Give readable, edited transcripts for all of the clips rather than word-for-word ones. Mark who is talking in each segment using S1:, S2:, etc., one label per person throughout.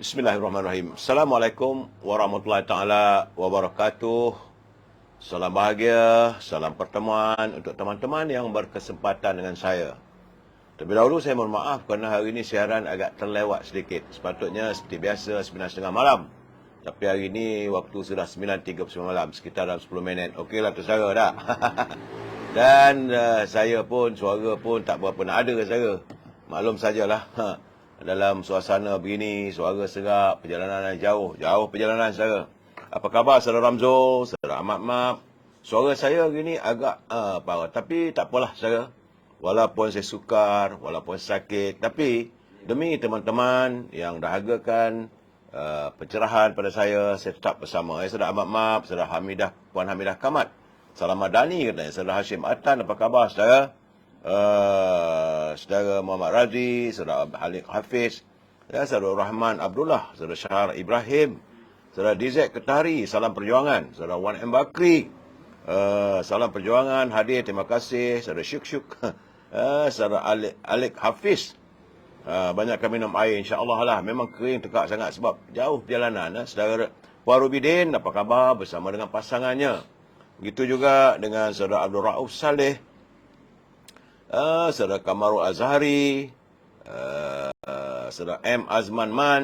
S1: Bismillahirrahmanirrahim. Assalamualaikum warahmatullahi taala wabarakatuh. Salam bahagia, salam pertemuan untuk teman-teman yang berkesempatan dengan saya. Terlebih dahulu saya mohon maaf kerana hari ini siaran agak terlewat sedikit. Sepatutnya seperti biasa 9.30 malam. Tapi hari ini waktu sudah 9.39 malam, sekitar dalam 10 minit. Okeylah tersaga dah. Dan saya pun, suara pun tak berapa nak ada saya. Maklum sajalah. Dalam suasana begini, suara serap, perjalanan jauh perjalanan saya. Apa khabar saudara Ramzul, saudara Ahmad Map? Suara saya hari ini agak parah, tapi tak apalah saya. Walaupun saya sukar, walaupun sakit, tapi demi teman-teman yang dahagakan pencerahan pada saya tetap bersama. Saudara Ahmad Map, saudara Hamidah, Puan Hamidah Kamat. Salam Madani katanya, saudara Hashim Atan, apa khabar saudara? Saudara Muhammad Razi, saudara Halik Hafiz, saudara Rahman Abdullah, saudara Syahar Ibrahim, saudara DZ Ketari, salam perjuangan, saudara Wan M. Bakri, salam perjuangan, hadir, terima kasih, saudara Syuk, saudara Alik Hafiz, banyakkan minum air, insyaAllah lah, memang kering tekak sangat sebab jauh perjalanan. Saudara Puan Rubidin, apa khabar bersama dengan pasangannya, begitu juga dengan saudara Abdul Rauf Saleh, saudara Kamarul Azhari, saudara M. Azman Man,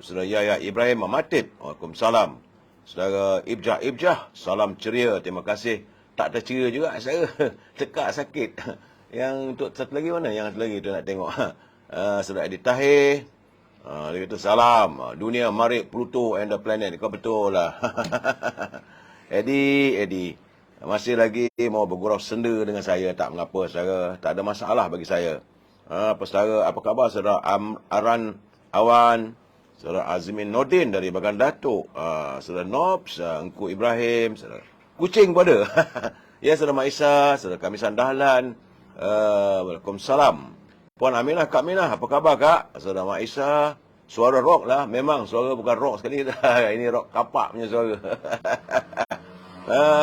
S1: saudara Yahya Ibrahim Mamatib, Waalaikumsalam. Saudara Ibjah, salam ceria, terima kasih. Tak terceria juga saya, tekak sakit. Yang untuk satu lagi mana? Yang satu lagi tu nak tengok. Saudara Edi Tahir, dia kata salam, dunia, Marikh, Pluto and the planet. Kau betul lah. Eddie. Masih lagi mau bergurau senda dengan saya, tak mengapa saudara, tak ada masalah bagi saya. Apa khabar saudara Aran Awan, saudara Azmin Nordin dari Bagan Datuk, saudara Nobs, Engku Ibrahim, saudara Kucing pun ada. Ya, saudara Maisa, saudara Kamisan Dahlan, Waalaikumsalam. Puan Aminah, Kak Minah, apa khabar Kak? Saudara Maisa, suara rock lah, memang suara bukan rock sekali. Ini rock kapak punya suara.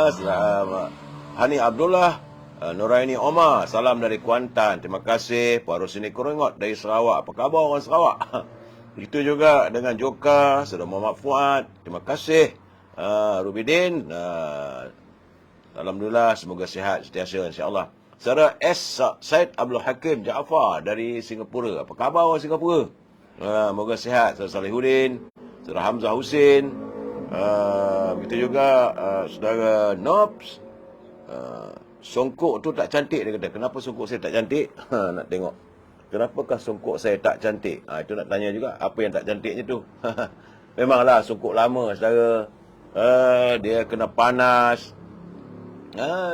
S1: Selamat. Hani Abdullah, Nuraini Omar, salam dari Kuantan. Terima kasih. Puan Rosini Kurengot dari Sarawak. Apa khabar orang Sarawak? Begitu juga dengan Joka, saudara Muhammad Fuad. Terima kasih. Rubidin, alhamdulillah, semoga sihat sentiasa insya-Allah. Saudara S. Said Abdul Hakim Jaafar dari Singapura. Apa khabar orang Singapura? Moga sihat. Saudara Salihuddin, saudara Hamzah Husin, begitu juga saudara Nobs. Songkok tu tak cantik, dia kata. Kenapa songkok saya tak cantik? Nak tengok. Kenapakah songkok saya tak cantik? Itu nak tanya juga. Apa yang tak cantiknya tu? Memanglah songkok lama saudara. Dia kena panas.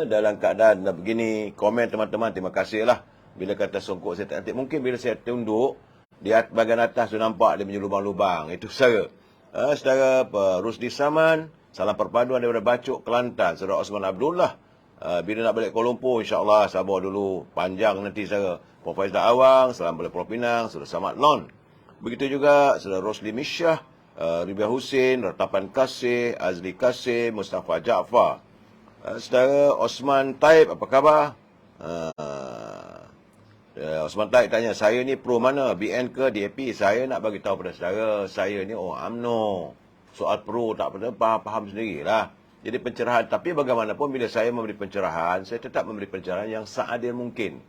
S1: Dalam keadaan begini. Komen teman-teman, terima kasih lah. Bila kata songkok saya tak cantik. Mungkin bila saya tunduk, di bahagian atas tu nampak dia punya lubang-lubang. Itu saudara. Saudara Rusdi Saman, salam perpaduan daripada Bacok, Kelantan. Saudara Osman Abdullah, bila nak balik Kuala Lumpur, insyaAllah sabar dulu, panjang nanti saudara. Puan Faizdah Awang, salam balik Pulau Pinang, saudara Samad Lon. Begitu juga saudara Rosli Misyah, Ribia Husin, Ratapan Kasih, Azli Kasih, Mustafa Jaafar. Saudara Osman Taib, apa khabar? Osman Taib tanya, saya ni pro mana, BN ke DAP? Saya nak bagi tahu pada saudara, saya ni orang UMNO. Soal pro tak pada faham sendirilah. Jadi pencerahan, tapi bagaimanapun bila saya memberi pencerahan, saya tetap memberi pencerahan yang seadil mungkin.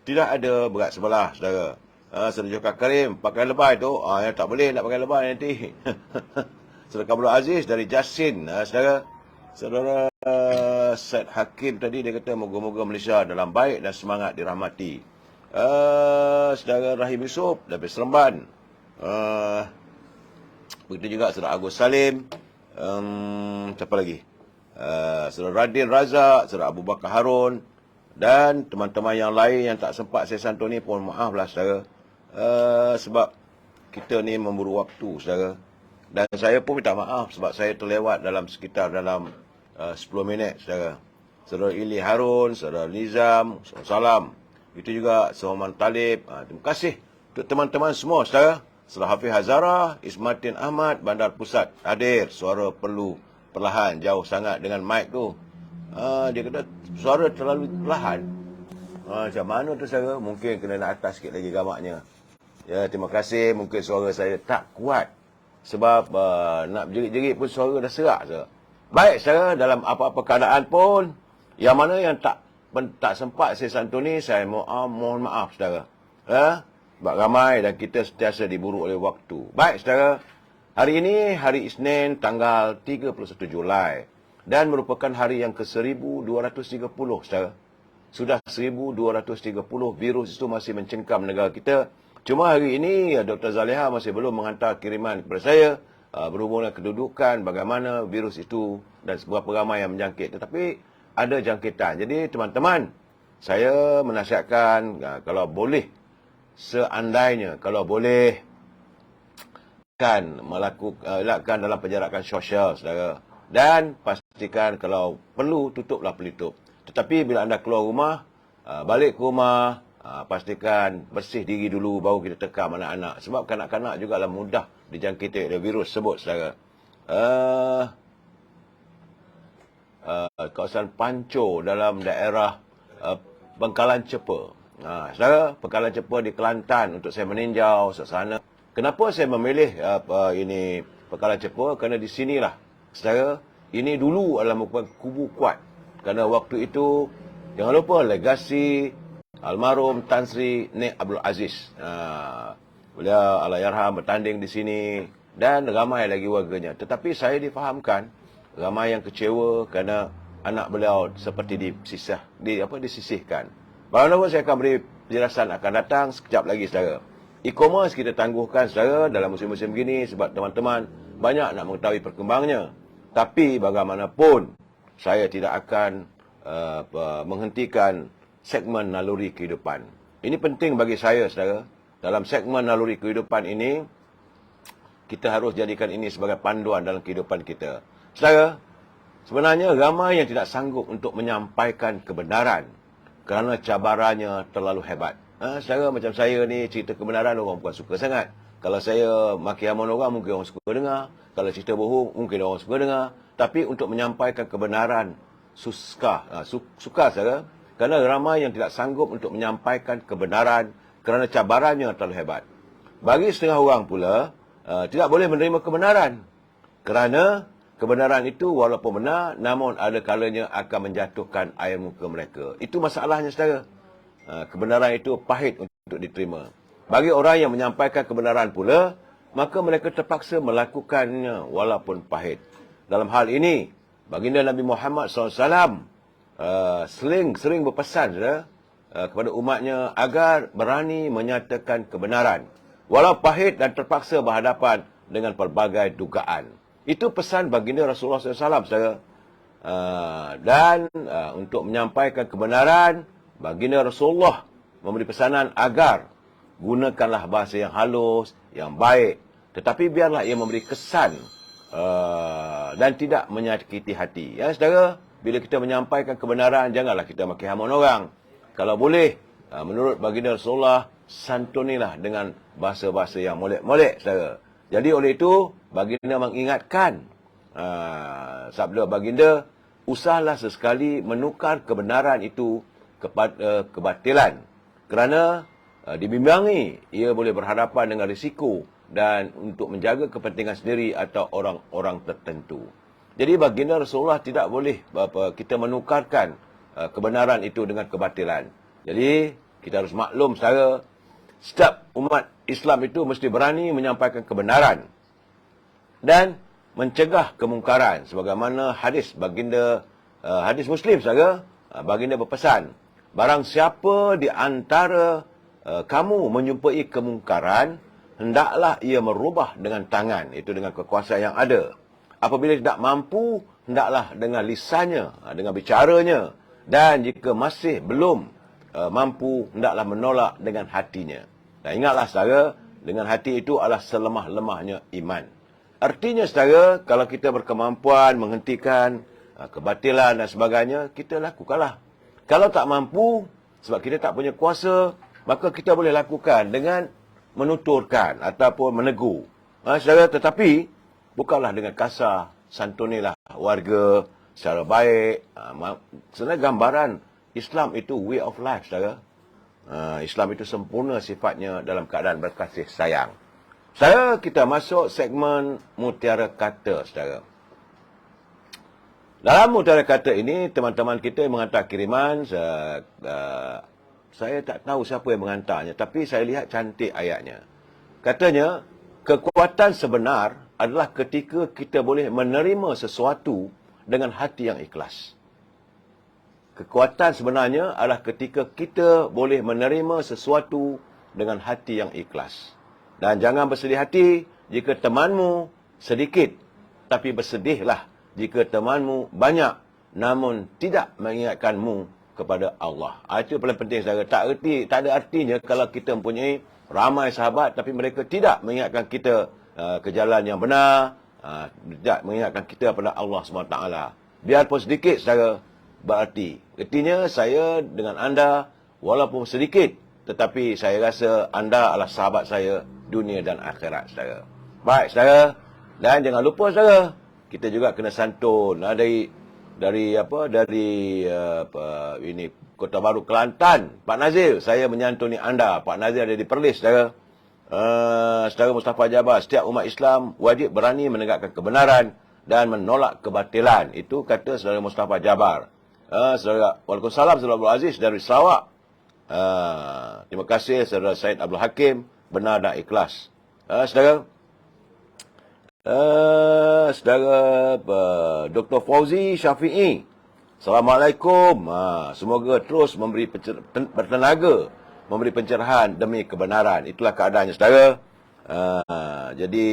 S1: Tidak ada berat sebelah, saudara. Saudara Joka Karim, pakai lebay tu, ya, tak boleh nak pakai lebay nanti. Saudara Kabul Aziz dari Jasin, saudara. Saudara Syed Hakim tadi, dia kata, moga-moga Malaysia dalam baik dan semangat dirahmati. Saudara Rahim Yusof dari Seremban. Begitu juga saudara Agus Salim. Siapa lagi? Saudara Radin Razak, saudara Abu Bakar Harun, dan teman-teman yang lain yang tak sempat saya santuni pun maaflah saudara. Sebab kita ni memburu waktu saudara. Dan saya pun minta maaf sebab saya terlewat sekitar 10 minit saudara. Saudara Ili Harun, saudara Nizam, salam. Itu juga Sohaman Talib. Terima kasih untuk teman-teman semua saudara. Saudara Hafiz Hazara, Ismatin Ahmad, Bandar Pusat. Hadir, suara perlu perlahan, jauh sangat dengan mic tu. Dia kata suara terlalu perlahan. Macam mana tu saudara? Mungkin kena nak atas sikit lagi gamaknya. Ya, terima kasih. Mungkin suara saya tak kuat. Sebab nak jerit-jerit pun suara dah serak. Saudara. Baik, saudara, dalam apa-apa keadaan pun, yang mana yang tak sempat saya santuni, saya mohon maaf, saudara. Sebab ramai dan kita sentiasa diburu oleh waktu. Baik, saudara. Hari ini, hari Isnin, tanggal 31 Julai. Dan merupakan hari yang ke-1230, saudara. Sudah 1230 virus itu masih mencengkam negara kita. Cuma hari ini Dr. Zaliha masih belum menghantar kiriman kepada saya berhubung dengan kedudukan bagaimana virus itu dan seberapa ramai yang menjangkit. Tetapi ada jangkitan. Jadi teman-teman, saya menasihatkan kalau boleh, seandainya kalau boleh melakukan dalam penjarakan sosial, saudara. Dan pastikan kalau perlu tutuplah pelitup. Tetapi bila anda keluar rumah, balik ke rumah, pastikan bersih diri dulu baru kita tekam anak-anak. Sebab kanak-kanak juga mudah dijangkiti oleh virus sebut, saudara. Kawasan Panco dalam daerah Bengkalan Cepa. Saudara, Bengkalan Cepa di Kelantan untuk saya meninjau suasana. Kenapa saya memilih ini Bengkalan Cepa? Kerana di sinilah, saudara, ini dulu adalah merupakan kubu kuat. Kerana waktu itu, jangan lupa legasi almarhum Tan Sri Nek Abdul Aziz. Beliau Allahyarham bertanding di sini dan ramai lagi warganya. Tetapi saya difahamkan ramai yang kecewa kerana anak beliau seperti disisihkan. Baru saya akan beri penjelasan akan datang sekejap lagi, saudara. E-commerce kita tangguhkan, saudara, dalam musim-musim begini sebab teman-teman banyak nak mengetahui perkembangannya. Tapi bagaimanapun, saya tidak akan menghentikan segmen naluri kehidupan. Ini penting bagi saya, saudara. Dalam segmen naluri kehidupan ini, kita harus jadikan ini sebagai panduan dalam kehidupan kita. Saudara, sebenarnya ramai yang tidak sanggup untuk menyampaikan kebenaran kerana cabarannya terlalu hebat. Saudara, macam saya ni, cerita kebenaran orang bukan suka sangat. Kalau saya maki hamun orang, mungkin orang suka dengar. Kalau cerita bohong, mungkin orang suka dengar. Tapi untuk menyampaikan kebenaran, suka, saudara. Kerana ramai yang tidak sanggup untuk menyampaikan kebenaran kerana cabarannya terlalu hebat. Bagi setengah orang pula, tidak boleh menerima kebenaran. Kerana kebenaran itu walaupun benar, namun ada kalanya akan menjatuhkan air muka mereka. Itu masalahnya, saudara. Kebenaran itu pahit untuk diterima. Bagi orang yang menyampaikan kebenaran pula, maka mereka terpaksa melakukannya walaupun pahit. Dalam hal ini, baginda Nabi Muhammad SAW sering berpesan, saudara, kepada umatnya agar berani menyatakan kebenaran. Walau pahit dan terpaksa berhadapan dengan pelbagai dugaan. Itu pesan baginda Rasulullah SAW, saudara. Dan untuk menyampaikan kebenaran, baginda Rasulullah memberi pesanan agar gunakanlah bahasa yang halus, yang baik. Tetapi biarlah ia memberi kesan dan tidak menyakiti hati. Ya, saudara, bila kita menyampaikan kebenaran, janganlah kita maki hamun orang. Kalau boleh, menurut baginda Rasulullah, santunilah dengan bahasa-bahasa yang molek-molek, saudara. Jadi oleh itu, baginda mengingatkan, sabda baginda, usahlah sesekali menukar kebenaran itu kepada kebatilan. Kerana dibimbangi, ia boleh berhadapan dengan risiko dan untuk menjaga kepentingan sendiri atau orang-orang tertentu. Jadi baginda Rasulullah tidak boleh kita menukarkan kebenaran itu dengan kebatilan. Jadi kita harus maklum, saudara, setiap umat Islam itu mesti berani menyampaikan kebenaran dan mencegah kemungkaran. Sebagaimana hadis baginda, hadis Muslim, saudara, baginda berpesan, barang siapa di antara kamu menjumpai kemungkaran, hendaklah ia merubah dengan tangan, itu dengan kekuasaan yang ada. Apabila tidak mampu, hendaklah dengan lisannya, dengan bicaranya. Dan jika masih belum mampu, hendaklah menolak dengan hatinya. Dan ingatlah, saudara, dengan hati itu adalah selemah-lemahnya iman. Artinya, saudara, kalau kita berkemampuan menghentikan kebatilan dan sebagainya, kita lakukanlah. Kalau tak mampu, sebab kita tak punya kuasa, maka kita boleh lakukan dengan menuturkan ataupun menegur. Saudara, tetapi bukanlah dengan kasar, santunilah warga secara baik. Sebenarnya gambaran Islam itu way of life, saudara. Islam itu sempurna sifatnya dalam keadaan berkasih sayang. Saudara, kita masuk segmen mutiara kata, saudara. Dalam mutiara kata ini, teman-teman kita yang menghantar kiriman, saya tak tahu siapa yang menghantarnya, tapi saya lihat cantik ayatnya. Katanya, kekuatan sebenar adalah ketika kita boleh menerima sesuatu dengan hati yang ikhlas. Kekuatan sebenarnya adalah ketika kita boleh menerima sesuatu dengan hati yang ikhlas. Dan jangan bersedih hati jika temanmu sedikit, tapi bersedihlah jika temanmu banyak, namun tidak mengingatkanmu kepada Allah. Itu paling penting, saudara. Tak ada artinya kalau kita mempunyai ramai sahabat, tapi mereka tidak mengingatkan kita ke jalan yang benar, tidak mengingatkan kita kepada Allah SWT. Biarpun sedikit, saudara, berarti. Artinya, saya dengan anda, walaupun sedikit, tetapi saya rasa anda adalah sahabat saya, dunia dan akhirat, saudara. Baik, saudara. Dan jangan lupa, saudara, kita juga kena santun dari ini Kota Baru Kelantan, Pak Nazir. Saya menyantuni anda. Pak Nazir ada di Perlis, saudara. Saudara Mustafa Jabar, setiap umat Islam wajib berani menegakkan kebenaran dan menolak kebatilan. Itu kata saudara Mustafa Jabar. Saudara, Waalaikumsalam, saudara Abdul Aziz dari Sarawak. Terima kasih saudara Syed Abdul Hakim, benar dan ikhlas. Saudara, saudara Dr. Fauzi Syafi'i, Assalamualaikum. Semoga terus bertenaga, memberi pencerahan demi kebenaran. Itulah keadaannya, saudara. Jadi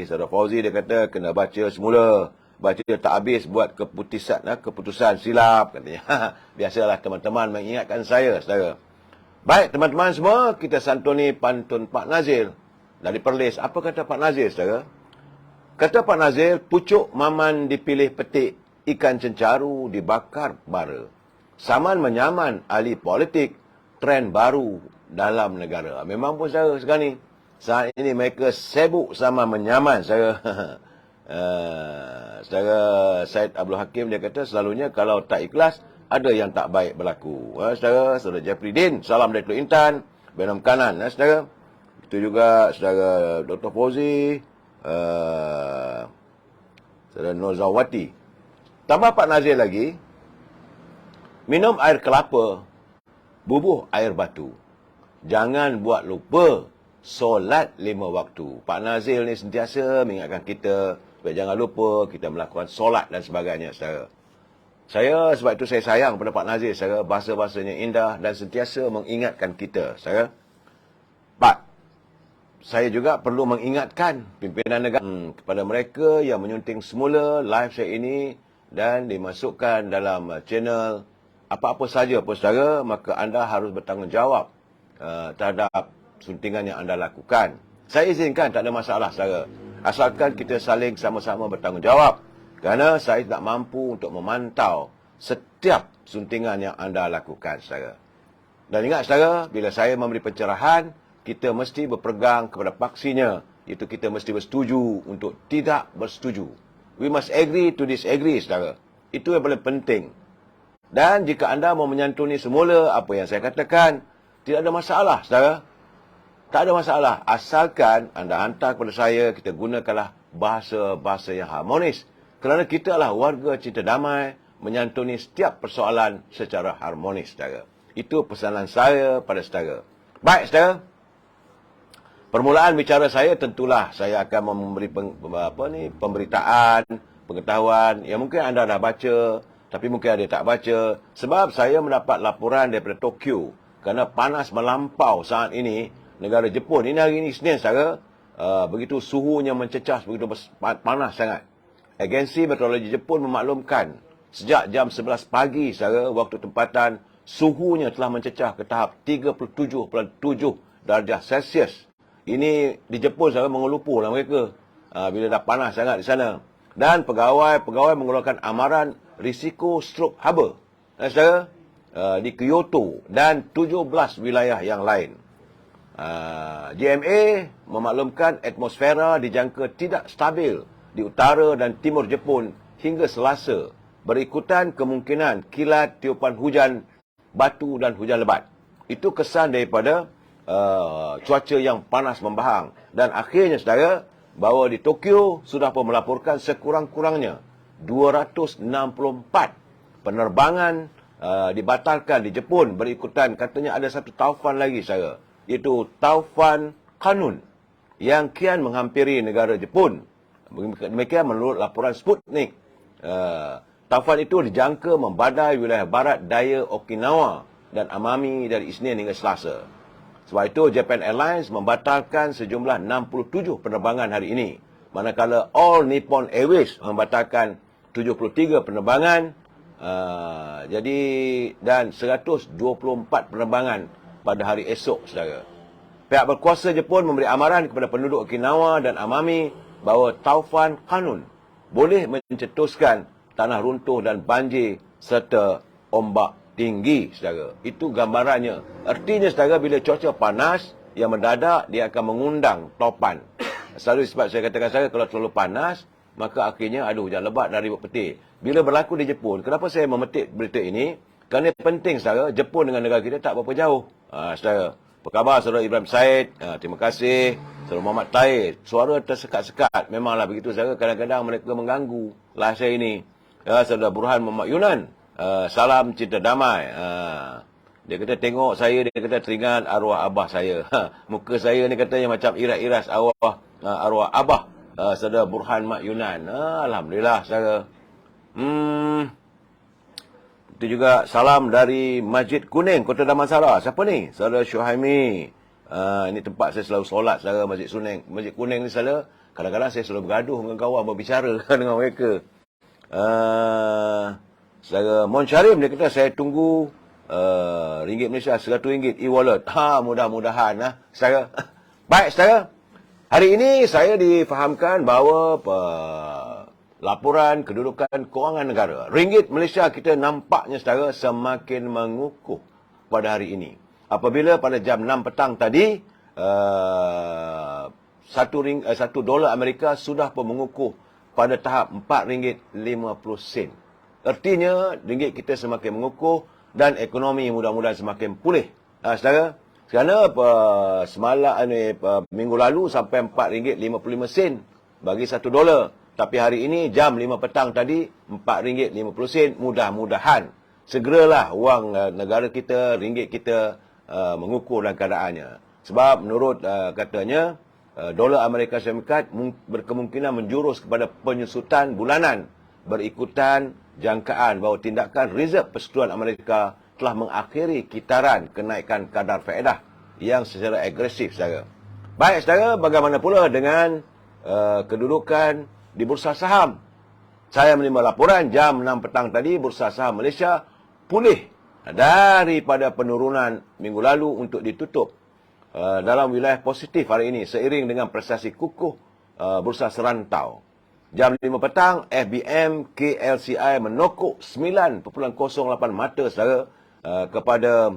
S1: saudara Fauzi dia kata kena baca semula, baca tak habis buat keputusan silap, katanya. Biasalah teman-teman mengingatkan saya, saudara. Baik teman-teman semua, kita santuni pantun Pak Nazir dari Perlis. Apa kata Pak Nazir, saudara? Kata Pak Nazir, pucuk maman dipilih petik, ikan cencaru dibakar bara. Saman menyaman ahli politik, trend baru dalam negara. Memang pun saya sekarang ni, saat ini mereka sibuk sama menyaman. Saudara Syed Abdul Hakim dia kata selalunya kalau tak ikhlas, ada yang tak baik berlaku. Saudara Jeffrey Din, salam dari Teluk Intan, Benam Kanan. Saudara, itu juga saudara Dr. Fauzi, saudara Nozawati. Tambah Pak Nazir lagi, minum air kelapa, bubuh air batu. Jangan buat lupa solat 5 waktu. Pak Nazir ni sentiasa mengingatkan kita supaya jangan lupa kita melakukan solat dan sebagainya, saudara. Sebab itu saya sayang pada Pak Nazir, saudara. Bahasa-bahasanya indah dan sentiasa mengingatkan kita, saudara. Pak, saya juga perlu mengingatkan pimpinan negara kepada mereka yang menyunting semula live saya ini dan dimasukkan dalam channel apa-apa saja pun, saudara, maka anda harus bertanggungjawab terhadap suntingan yang anda lakukan. Saya izinkan, tak ada masalah, saudara. Asalkan kita saling sama-sama bertanggungjawab. Kerana saya tidak mampu untuk memantau setiap suntingan yang anda lakukan, saudara. Dan ingat, saudara, bila saya memberi pencerahan, kita mesti berpegang kepada paksinya. Iaitu kita mesti bersetuju untuk tidak bersetuju. We must agree to disagree, saudara. Itu yang paling penting. Dan jika anda mau menyantuni semula apa yang saya katakan, tidak ada masalah, saudara. Tak ada masalah. Asalkan anda hantar kepada saya, kita gunakanlah bahasa-bahasa yang harmonis. Kerana kita adalah warga cinta damai, menyantuni setiap persoalan secara harmonis, saudara. Itu pesanan saya pada saudara. Baik, saudara. Permulaan bicara saya, tentulah saya akan memberi pemberitaan, pengetahuan yang mungkin anda dah baca, tapi mungkin ada tak baca. Sebab saya mendapat laporan daripada Tokyo, kerana panas melampau saat ini, negara Jepun. Ini hari ini Isnin, saudara. Begitu suhunya mencecah, begitu panas sangat. Agensi Meteorologi Jepun memaklumkan, sejak jam 11 pagi, saudara, waktu tempatan, suhunya telah mencecah ke tahap 37.7 darjah Celsius. Ini di Jepun, saudara, mengelupu lah mereka. Bila dah panas sangat di sana. Dan pegawai mengeluarkan amaran risiko stroke haba, saudara, di Kyoto dan 17 wilayah yang lain. JMA memaklumkan atmosfera dijangka tidak stabil di utara dan timur Jepun hingga Selasa, berikutan kemungkinan kilat, tiupan hujan, batu dan hujan lebat. Itu kesan daripada cuaca yang panas membahang. Dan akhirnya saudara, bahawa di Tokyo sudah pun melaporkan sekurang-kurangnya 264 penerbangan dibatalkan di Jepun berikutan katanya ada satu taufan lagi saudara, iaitu taufan Kanun yang kian menghampiri negara Jepun. Demikian menurut laporan Sputnik. Taufan itu dijangka membadai wilayah barat daya Okinawa dan Amami dari Isnin hingga Selasa. Sebab itu Japan Airlines membatalkan sejumlah 67 penerbangan hari ini. Manakala All Nippon Airways membatalkan 73 penerbangan. Jadi dan 124 penerbangan pada hari esok saudara. Pihak berkuasa Jepun memberi amaran kepada penduduk Okinawa dan Amami bahawa taufan Kanun boleh mencetuskan tanah runtuh dan banjir serta ombak tinggi saudara. Itu gambarannya. Artinya saudara, bila cuaca panas yang mendadak dia akan mengundang topan. Selalu sebab saya katakan saudara, kalau terlalu panas maka akhirnya ada hujan lebat dan ribut petir. Bila berlaku di Jepun, kenapa saya memetik berita ini? Kerana penting saudara, Jepun dengan negara kita tak berapa jauh. Saudara, apa khabar saudara Ibrahim Said? Terima kasih. Saudara Muhammad Taib. Suara tersekat-sekat. Memanglah begitu saudara. Kadang-kadang mereka mengganggu live saya ini. Saudara Burhan Muhammad Yunan. Salam cinta damai. Dia kata tengok saya, dia kata teringat arwah abah saya. Muka saya ni katanya macam iras-iras arwah abah. Saudara Burhan Mak Yunan. Alhamdulillah saudara. Itu juga salam dari Masjid Kuning, Kota Damansara. Siapa ni? Saudara Syuhaimi. Ini tempat saya selalu solat, saudara, Masjid Kuning. Masjid Kuning ni saudara, kadang-kadang saya selalu bergaduh dengan kawan, berbicara dengan mereka. Saudara Mon Syarim, dia kata saya tunggu ringgit Malaysia, RM100 e-wallet. Mudah-mudahan saudara. Baik saudara, hari ini saya difahamkan bahawa laporan kedudukan kewangan negara ringgit Malaysia kita nampaknya saudara semakin mengukuh pada hari ini. Apabila pada jam 6 petang tadi $1 Amerika sudah pun mengukuh pada tahap RM4.50. Artinya ringgit kita semakin mengukuh dan ekonomi mudah-mudahan semakin pulih. Saudara, kerana semalam minggu lalu sampai RM4.55 bagi $1. Tapi hari ini jam 5 petang tadi RM4.50. Mudah-mudahan segeralah wang negara kita, ringgit kita mengukuh dalam keadaannya. Sebab menurut katanya dolar Amerika Syarikat berkemungkinan menjurus kepada penyusutan bulanan berikutan jangkaan bahawa tindakan Reserve Persekutuan Amerika telah mengakhiri kitaran kenaikan kadar faedah yang secara agresif saudara. Baik saudara, bagaimana pula dengan kedudukan di bursa saham? Saya menerima laporan jam 6 petang tadi, bursa saham Malaysia pulih daripada penurunan minggu lalu untuk ditutup dalam wilayah positif hari ini seiring dengan prestasi kukuh bursa serantau. Jam 5 petang, FBM KLCI menokok 9.08 mata saudara kepada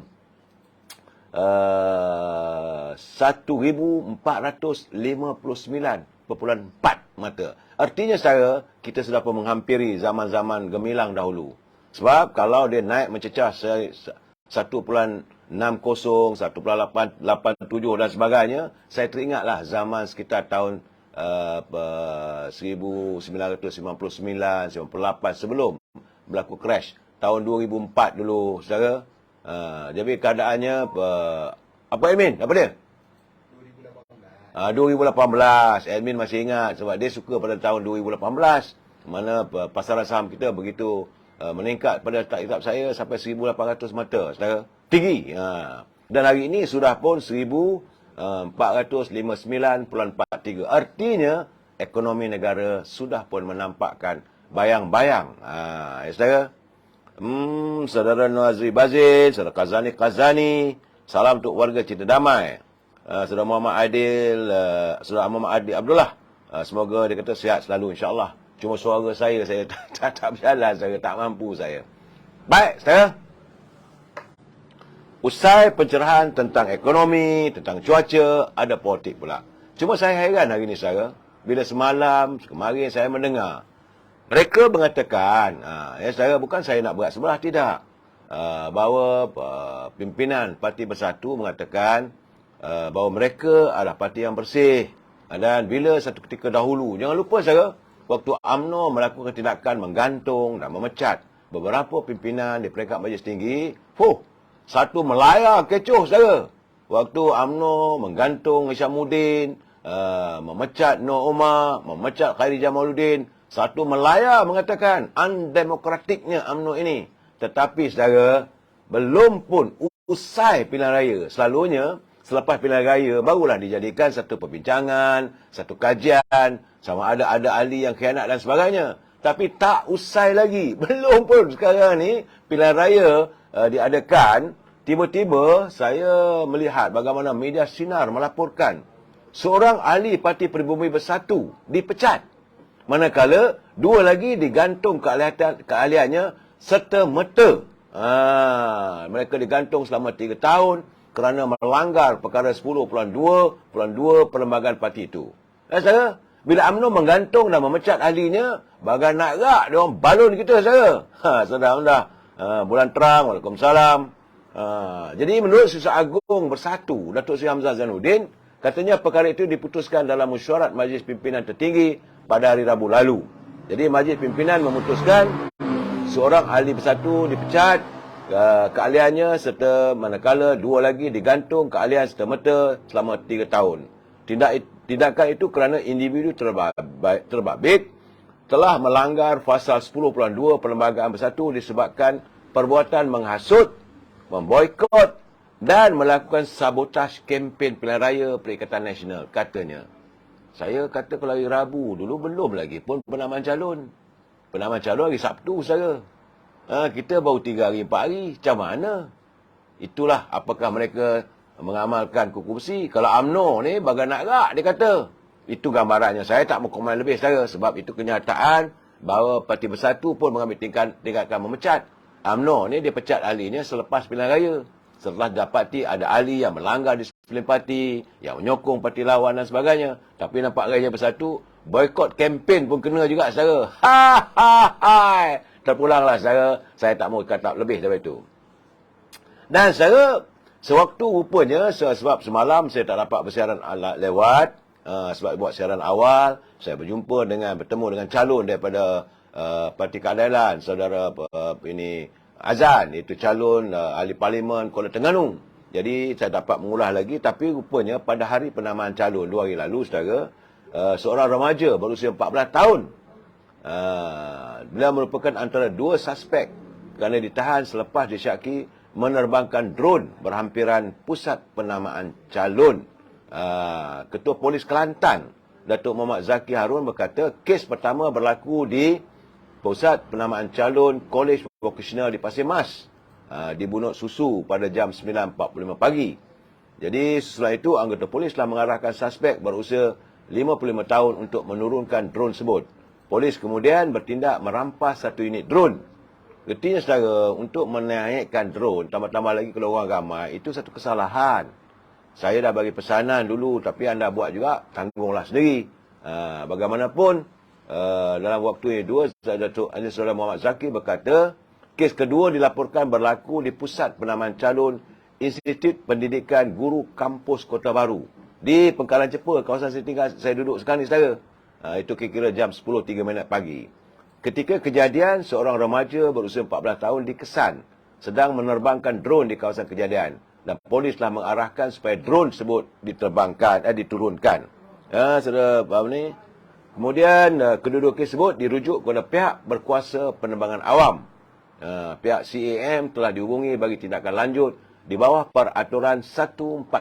S1: 1,459.4 mata. Artinya saudara, kita sudah pun menghampiri zaman-zaman gemilang dahulu. Sebab kalau dia naik mencecah 1.60, 1.87 dan sebagainya, saya teringatlah zaman sekitar tahun 1999, 98 sebelum berlaku crash. Tahun 2004 dulu, saudara. Jadi keadaannya, apa admin? Apa dia? 2018. Admin masih ingat sebab dia suka pada tahun 2018. Mana pasaran saham kita begitu meningkat pada kitab saya sampai 1,800 mata, saudara. Tinggi. Dan hari ini sudah pun 1,459.43. Artinya, ekonomi negara sudah pun menampakkan bayang-bayang. Saudara. Saudara Nazri Bazin, saudara Kazani. Salam untuk warga Cinta Damai. Saudara Muhammad Adil, saudara Muhammad Adil Abdullah. Semoga dia kata sihat selalu insya-Allah. Cuma suara saya tak berjalan, saya tak mampu saya. Baik, saudara. Usai pencerahan tentang ekonomi, tentang cuaca, ada politik pula. Cuma saya heran hari ini, saudara. Bila semalam, kemarin saya mendengar. Mereka mengatakan, saudara, bukan saya nak berat sebelah, tidak. bahawa pimpinan Parti Bersatu mengatakan bahawa mereka adalah parti yang bersih. Dan bila satu ketika dahulu, jangan lupa saudara, waktu UMNO melakukan tindakan menggantung dan memecat beberapa pimpinan di peringkat Majlis Tinggi, satu melayar kecoh saudara. Waktu UMNO menggantung Isyamuddin, memecat Nur Omar, memecat Khairi Jamaluddin, satu melayar mengatakan undemokratiknya UMNO ini. Tetapi saudara, belum pun usai pilihan raya. Selalunya selepas pilihan raya barulah dijadikan satu perbincangan, satu kajian, sama ada ahli yang khianat dan sebagainya. Tapi tak usai lagi. Belum pun sekarang ni pilihan raya diadakan, tiba-tiba saya melihat bagaimana media sinar melaporkan seorang ahli Parti Pribumi Bersatu dipecat. Manakala dua lagi digantung keahliannya serta-merta. Mereka digantung selama 3 tahun kerana melanggar perkara 10.2 Perlembagaan Parti itu. Saudara, bila UMNO menggantung dan memecat ahlinya, bagai nak rak dia orang balon kita, saudara. Saudara, bulan terang, Waalaikumsalam. Jadi menurut Susah Agung Bersatu, Datuk Seri Hamzah Zainuddin, katanya perkara itu diputuskan dalam mesyuarat Majlis Pimpinan Tertinggi pada hari Rabu lalu. Jadi Majlis Pimpinan memutuskan seorang ahli bersatu dipecat keahliannya serta manakala dua lagi digantung keahlian serta-merta selama 3 tahun. Tindakan itu kerana individu terbabit telah melanggar pasal 10.2 Perlembagaan Bersatu disebabkan perbuatan menghasut, memboikot dan melakukan sabotaj kempen pilihan raya Perikatan Nasional, katanya. Saya kata kalau hari Rabu dulu belum lagi pun penamaan calon. Penamaan calon hari Sabtu saja. Kita baru 3 hari 4 hari. Macam mana? Itulah apakah mereka mengamalkan kuku besi. Kalau UMNO ni bagai nak rak, dia kata. Itu gambarannya. Saya tak mau komen lebih saja. Sebab itu kenyataan bahawa Parti Bersatu pun mengambil tindakan memecat. UMNO ni dia pecat ahlinya selepas pilihan raya. Setelah dapati ada ahli yang melanggar disiplin parti, yang menyokong parti lawan dan sebagainya. Tapi nampak Raja Bersatu, boikot kempen pun kena juga, saudara. Terpulanglah, saudara. Saya tak mau kata lebih daripada itu. Dan saudara, sewaktu rupanya, sebab semalam saya tak dapat bersiaran lewat, sebab buat siaran awal, saya bertemu dengan calon daripada Parti Keadilan, saudara Azan, itu calon ahli parlimen Kuala Terengganu. Jadi saya dapat mengulas lagi, tapi rupanya pada hari penamaan calon 2 hari lalu, saudara, seorang remaja berusia 14 tahun, beliau merupakan antara 2 suspek kerana ditahan selepas disyaki menerbangkan drone berhampiran pusat penamaan calon. Ketua Polis Kelantan, Datuk Muhammad Zaki Harun berkata, kes pertama berlaku di Pusat Penamaan Calon Kolej Vokasional di Pasir Mas, di Bunut Susu pada jam 9.45 pagi. Jadi setelah itu, anggota polis telah mengarahkan suspek berusia 55 tahun untuk menurunkan drone tersebut. Polis kemudian bertindak merampas satu unit drone. Artinya, saudara, untuk menaikkan drone, tambah-tambah lagi kalau orang ramai, itu satu kesalahan. Saya dah bagi pesanan dulu, tapi anda buat juga, tanggunglah sendiri. Bagaimanapun, dalam waktu ini, Datuk Saudara Muhammad Zaki berkata, kes kedua dilaporkan berlaku di Pusat Penamaan Calon Institut Pendidikan Guru Kampus Kota Baru di Pengkalan Cepa, kawasan saya duduk sekarang ni, saudara. Itu kira-kira jam 10.03 pagi. Ketika kejadian, seorang remaja berusia 14 tahun dikesan sedang menerbangkan drone di kawasan kejadian dan polis telah mengarahkan supaya drone tersebut diturunkan. Saudara faham ni? Kemudian kedua-dua kes tersebut dirujuk kepada pihak berkuasa penerbangan awam. Pihak CAM telah dihubungi bagi tindakan lanjut di bawah Peraturan 140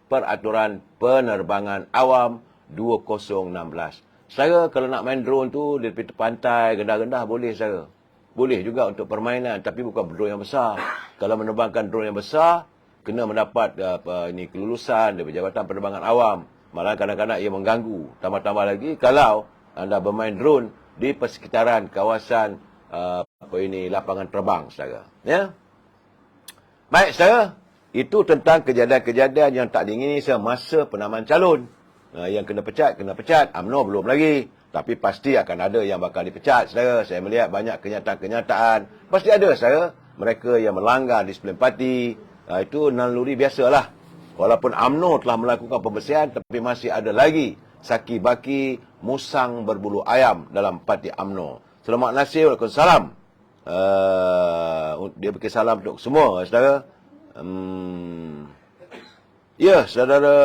S1: Peraturan Penerbangan Awam 2016. Saya kalau nak main drone tu di tepi pantai, rendah-rendah boleh, saya. Boleh juga untuk permainan, tapi bukan drone yang besar. Kalau menerbangkan drone yang besar, kena mendapat kelulusan dari Jabatan Penerbangan Awam. Malah kadang-kadang ia mengganggu. Tambah-tambah lagi kalau anda bermain drone di persekitaran kawasan lapangan terbang, saudara. Ya. Baik, saudara. Itu tentang kejadian-kejadian yang tak diingini semasa penamaan calon. Yang kena pecat. UMNO belum lagi. Tapi pasti akan ada yang bakal dipecat, saudara. Saya melihat banyak kenyataan-kenyataan. Pasti ada, saudara. mereka yang melanggar disiplin parti, itu naluri biasalah. Walaupun UMNO telah melakukan pembersihan, tapi masih ada lagi saki baki musang berbulu ayam dalam parti UMNO. Selamat nasib, Waalaikumsalam. Dia bagi salam untuk semua, saudara. Ya, saudara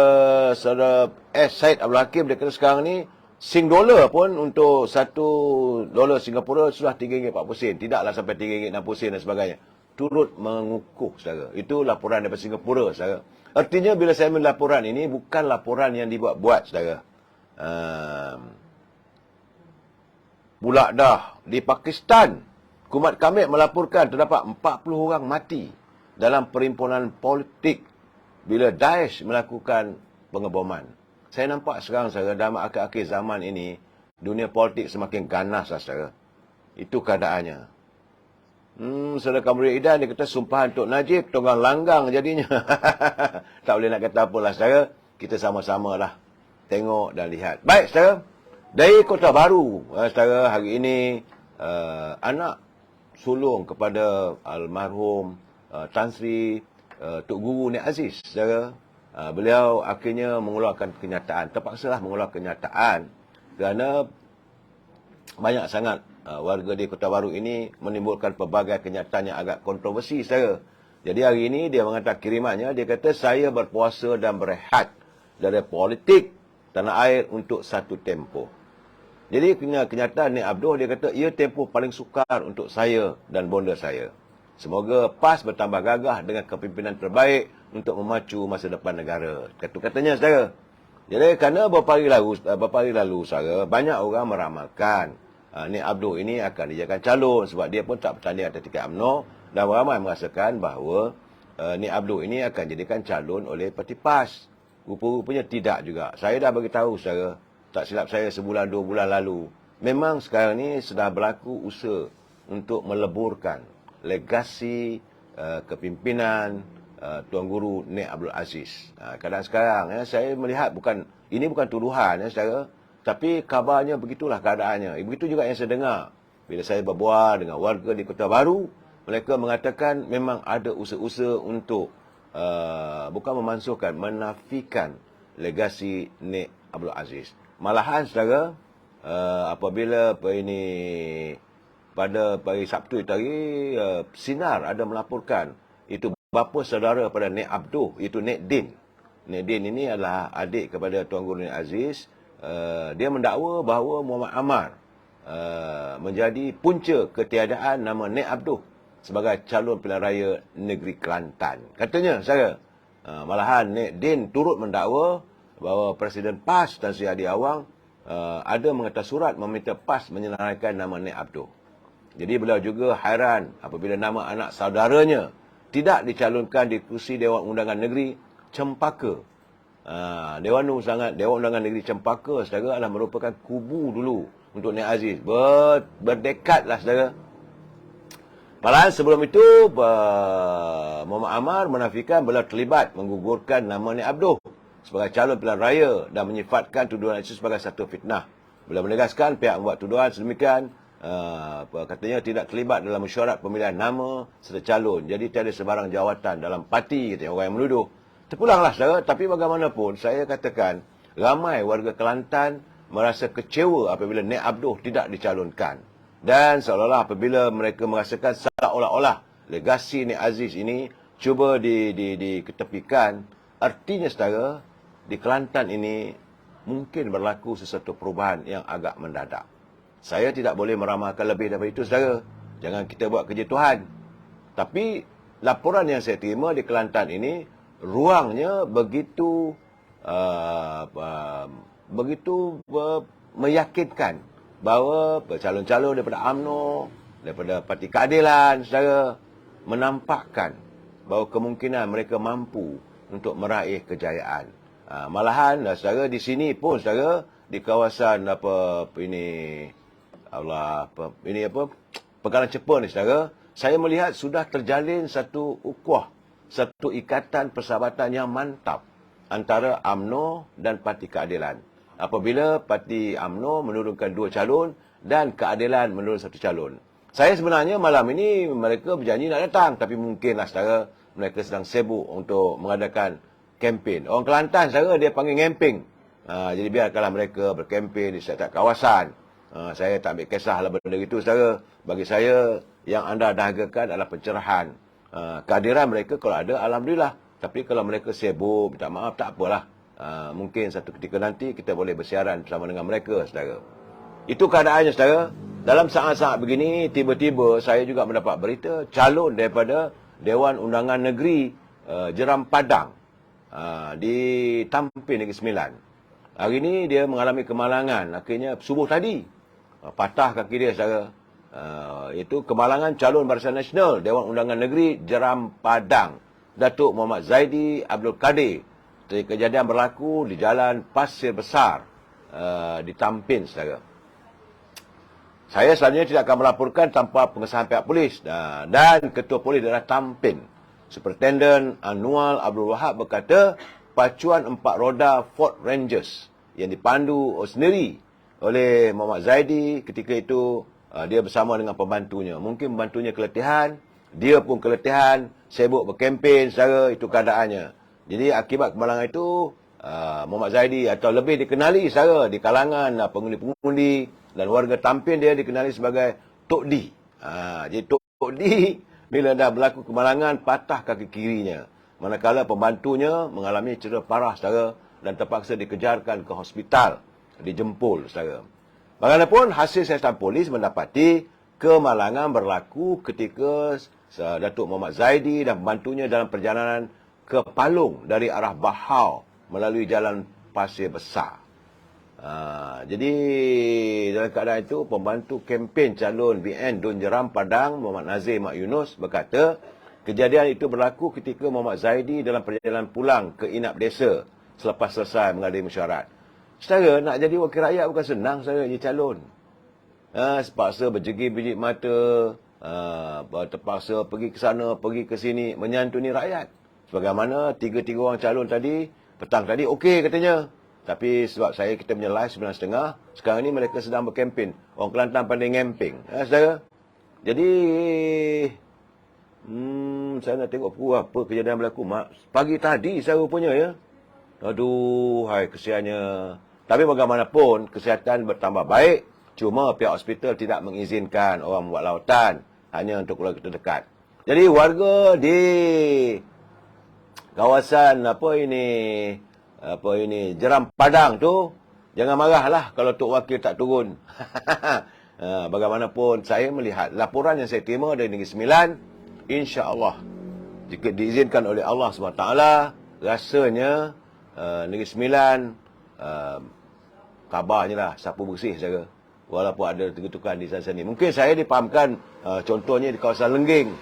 S1: S. Syed Abdul Hakim, dia kata sekarang ni $1 pun untuk $1 Singapura sudah RM3.40. Tidaklah sampai RM3.60 dan sebagainya. Turut mengukuh, saudara. Itu laporan daripada Singapura, saudara. Artinya bila saya ambil laporan ini, bukan laporan yang dibuat-buat, saudara. Pula dah di Pakistan, Kumat Kamil melaporkan terdapat 40 orang mati dalam perhimpunan politik bila Daesh melakukan pengeboman. Saya nampak sekarang, saudara, dalam akhir-akhir zaman ini, dunia politik semakin ganas, saudara. Itu keadaannya. Saudara Kamrul Idan, dia kata sumpahan Tok Najib, tonggang langgang jadinya. Tak boleh nak kata apalah, saudara. Kita sama-sama lah tengok dan lihat. Baik, saudara. Dari Kota Baru, saudara, hari ini, anak sulung kepada almarhum Tan Sri Tok Guru Nik Aziz, saudara. Beliau akhirnya mengeluarkan kenyataan. Terpaksalah mengeluarkan kenyataan kerana banyak sangat warga di Kota Baru ini menimbulkan pelbagai kenyataan yang agak kontroversi, saudara. Jadi hari ini dia mengatakan kirimannya, dia kata saya berpuasa dan berehat dari politik tanah air untuk satu tempoh. Jadi kenyataan Nik Abdul, dia kata ia tempoh paling sukar untuk saya dan bonda saya. Semoga PAS bertambah gagah dengan kepimpinan terbaik untuk memacu masa depan negara. Kata-katanya, saudara. Jadi kerana beberapa hari lalu, saudara, banyak orang meramalkan Nik Abdul ini akan dijadikan calon sebab dia pun tak bertanding atas tiket UMNO, dan ramai merasakan bahawa Nik Abdul ini akan dijadikan calon oleh parti PAS. Rupa-rupanya tidak juga. Saya dah beritahu, saudara, tak silap saya sebulan 2 bulan lalu, memang sekarang ni sedang berlaku usaha untuk meleburkan legasi kepimpinan Tuan Guru Nik Abdul Aziz. Kadang sekarang saya melihat ini bukan tuduhan, saudara, tapi kabarnya begitulah keadaannya. Begitu juga yang saya dengar bila saya berbual dengan warga di Kota Baru, mereka mengatakan memang ada usaha-usaha untuk bukan memansuhkan, menafikan legasi Nik Abdul Aziz. Malahan, saudara, apabila pada hari Sabtu tadi, Sinar ada melaporkan itu bapa saudara pada Nik Abdul, itu Nik Din. Nik Din ini adalah adik kepada Tuan Guru Nik Aziz. Dia mendakwa bahawa Muhammad Ammar menjadi punca ketiadaan nama Nik Abdul sebagai calon pilihan raya negeri Kelantan. Katanya, saudara, malahan Nik Din turut mendakwa bahawa Presiden PAS Tan Sri Hadi Awang ada mengatas surat meminta PAS menyenaraikan nama Nik Abdul. Jadi beliau juga hairan apabila nama anak saudaranya tidak dicalonkan di kursi Dewan Undangan Negeri Cempaka. Dewan Undangan Negeri Cempaka, saudara, adalah merupakan kubu dulu untuk Nik Aziz. Berdekatlah, saudara. Malahan sebelum itu, Muhammad Ammar menafikan beliau terlibat menggugurkan nama Nik Abdul sebagai calon pilihan raya dan menyifatkan tuduhan itu sebagai satu fitnah. Beliau menegaskan pihak membuat tuduhan sedemikian katanya tidak terlibat dalam mesyuarat pemilihan nama serta calon. Jadi tiada sebarang jawatan dalam parti, katanya orang yang menuduh. Terpulanglah, saudara. Tapi bagaimanapun, saya katakan ramai warga Kelantan merasa kecewa apabila Nik Abdul tidak dicalonkan. Dan seolah-olah apabila mereka merasakan seolah-olah legasi Nik Aziz ini cuba diketepikan, artinya, saudara, di Kelantan ini mungkin berlaku sesuatu perubahan yang agak mendadak. Saya tidak boleh meramalkan lebih daripada itu, saudara. Jangan kita buat kerja Tuhan. Tapi laporan yang saya terima di Kelantan ini, ruangnya begitu meyakinkan bahawa calon-calon daripada UMNO, daripada Parti Keadilan, saudara, menampakkan bahawa kemungkinan mereka mampu untuk meraih kejayaan. Malahan, saudara, di sini pun, saudara, di kawasan Pegalan Cepa ni, saudara, saya melihat sudah terjalin satu ukhuwah, satu ikatan persahabatan yang mantap antara UMNO dan Parti Keadilan. Apabila Parti UMNO menurunkan 2 calon dan Keadilan menurunkan 1 calon. Saya sebenarnya malam ini mereka berjanji nak datang, tapi mungkinlah saudara mereka sedang sibuk untuk mengadakan kempen. Orang Kelantan saudara dia panggil ngemping. Jadi biarkanlah mereka berkempen di setiap kawasan. Saya tak ambil kisahlah benda itu saudara. Bagi saya yang anda dahagakan adalah pencerahan. Kehadiran mereka kalau ada alhamdulillah. Tapi kalau mereka sibuk, minta maaf tak apalah. Mungkin satu ketika nanti kita boleh bersiaran bersama dengan mereka saudara. Itu keadaannya saudara. Dalam saat-saat begini, tiba-tiba saya juga mendapat berita calon daripada Dewan Undangan Negeri Jeram Padang di Tampin Negeri Sembilan. Hari ini dia mengalami kemalangan. Akhirnya subuh tadi patah kaki dia saudara. Itu kemalangan calon Barisan Nasional Dewan Undangan Negeri Jeram Padang, Datuk Muhammad Zaidi Abdul Kadir. Kejadian berlaku di Jalan Pasir Besar di Tampin saudara. Saya selanjutnya tidak akan melaporkan tanpa pengesahan pihak polis. Dan Ketua Polis Daerah Tampin, Superintendent Anwar Abdul Wahab berkata, pacuan 4 roda Ford Rangers yang dipandu sendiri oleh Muhammad Zaidi ketika itu, dia bersama dengan pembantunya. Mungkin pembantunya keletihan, dia pun keletihan, sibuk berkempen, saudara, itu keadaannya. Jadi akibat kemalangan itu, Muhammad Zaidi atau lebih dikenali saudara di kalangan pengundi-pengundi dan warga Tampin, dia dikenali sebagai Tok D. Jadi Tok D bila dah berlaku kemalangan patah kaki kirinya. Manakala pembantunya mengalami cedera parah saudara dan terpaksa dikejarkan ke hospital di Jempol saudara. Bagaimanapun hasil siasatan polis mendapati kemalangan berlaku ketika Datuk Muhammad Zaidi dan pembantunya dalam perjalanan ke Palung dari arah Bahau melalui Jalan Pasir Besar. Jadi dalam keadaan itu, pembantu kempen calon BN Dun Jeram Padang Muhammad Nazir Mak Yunus berkata, kejadian itu berlaku ketika Muhammad Zaidi dalam perjalanan pulang ke inap desa selepas selesai menghadiri mesyuarat. Saudara, nak jadi wakil rakyat bukan senang saudara, jadi calon. Terpaksa berjegi-biji mata, terpaksa pergi ke sana, pergi ke sini, menyantuni rakyat. Sebagaimana 3 orang calon tadi, petang tadi okey katanya. Tapi sebab kita punya live 9.30, sekarang ni mereka sedang berkempen. Orang Kelantan pandai ngemping. Saudara. Jadi, saya nak tengok apa kejadian berlaku. Pagi tadi saya rupanya ya. Aduh, hai kesiannya. Tapi bagaimanapun, kesihatan bertambah baik. Cuma pihak hospital tidak mengizinkan orang membuat lautan. Hanya untuk keluarga terdekat. Jadi, warga di kawasan Jeram Padang tu, jangan marahlah kalau Tok Wakil tak turun. Bagaimanapun, saya melihat laporan yang saya terima dari Negeri Sembilan, insya-Allah, jika diizinkan oleh Allah SWT, rasanya Negeri Sembilan, kabarnya lah, sapu bersih saja. Walaupun ada tergetukan di sana sini. Mungkin saya dipahamkan, contohnya di kawasan Lengging.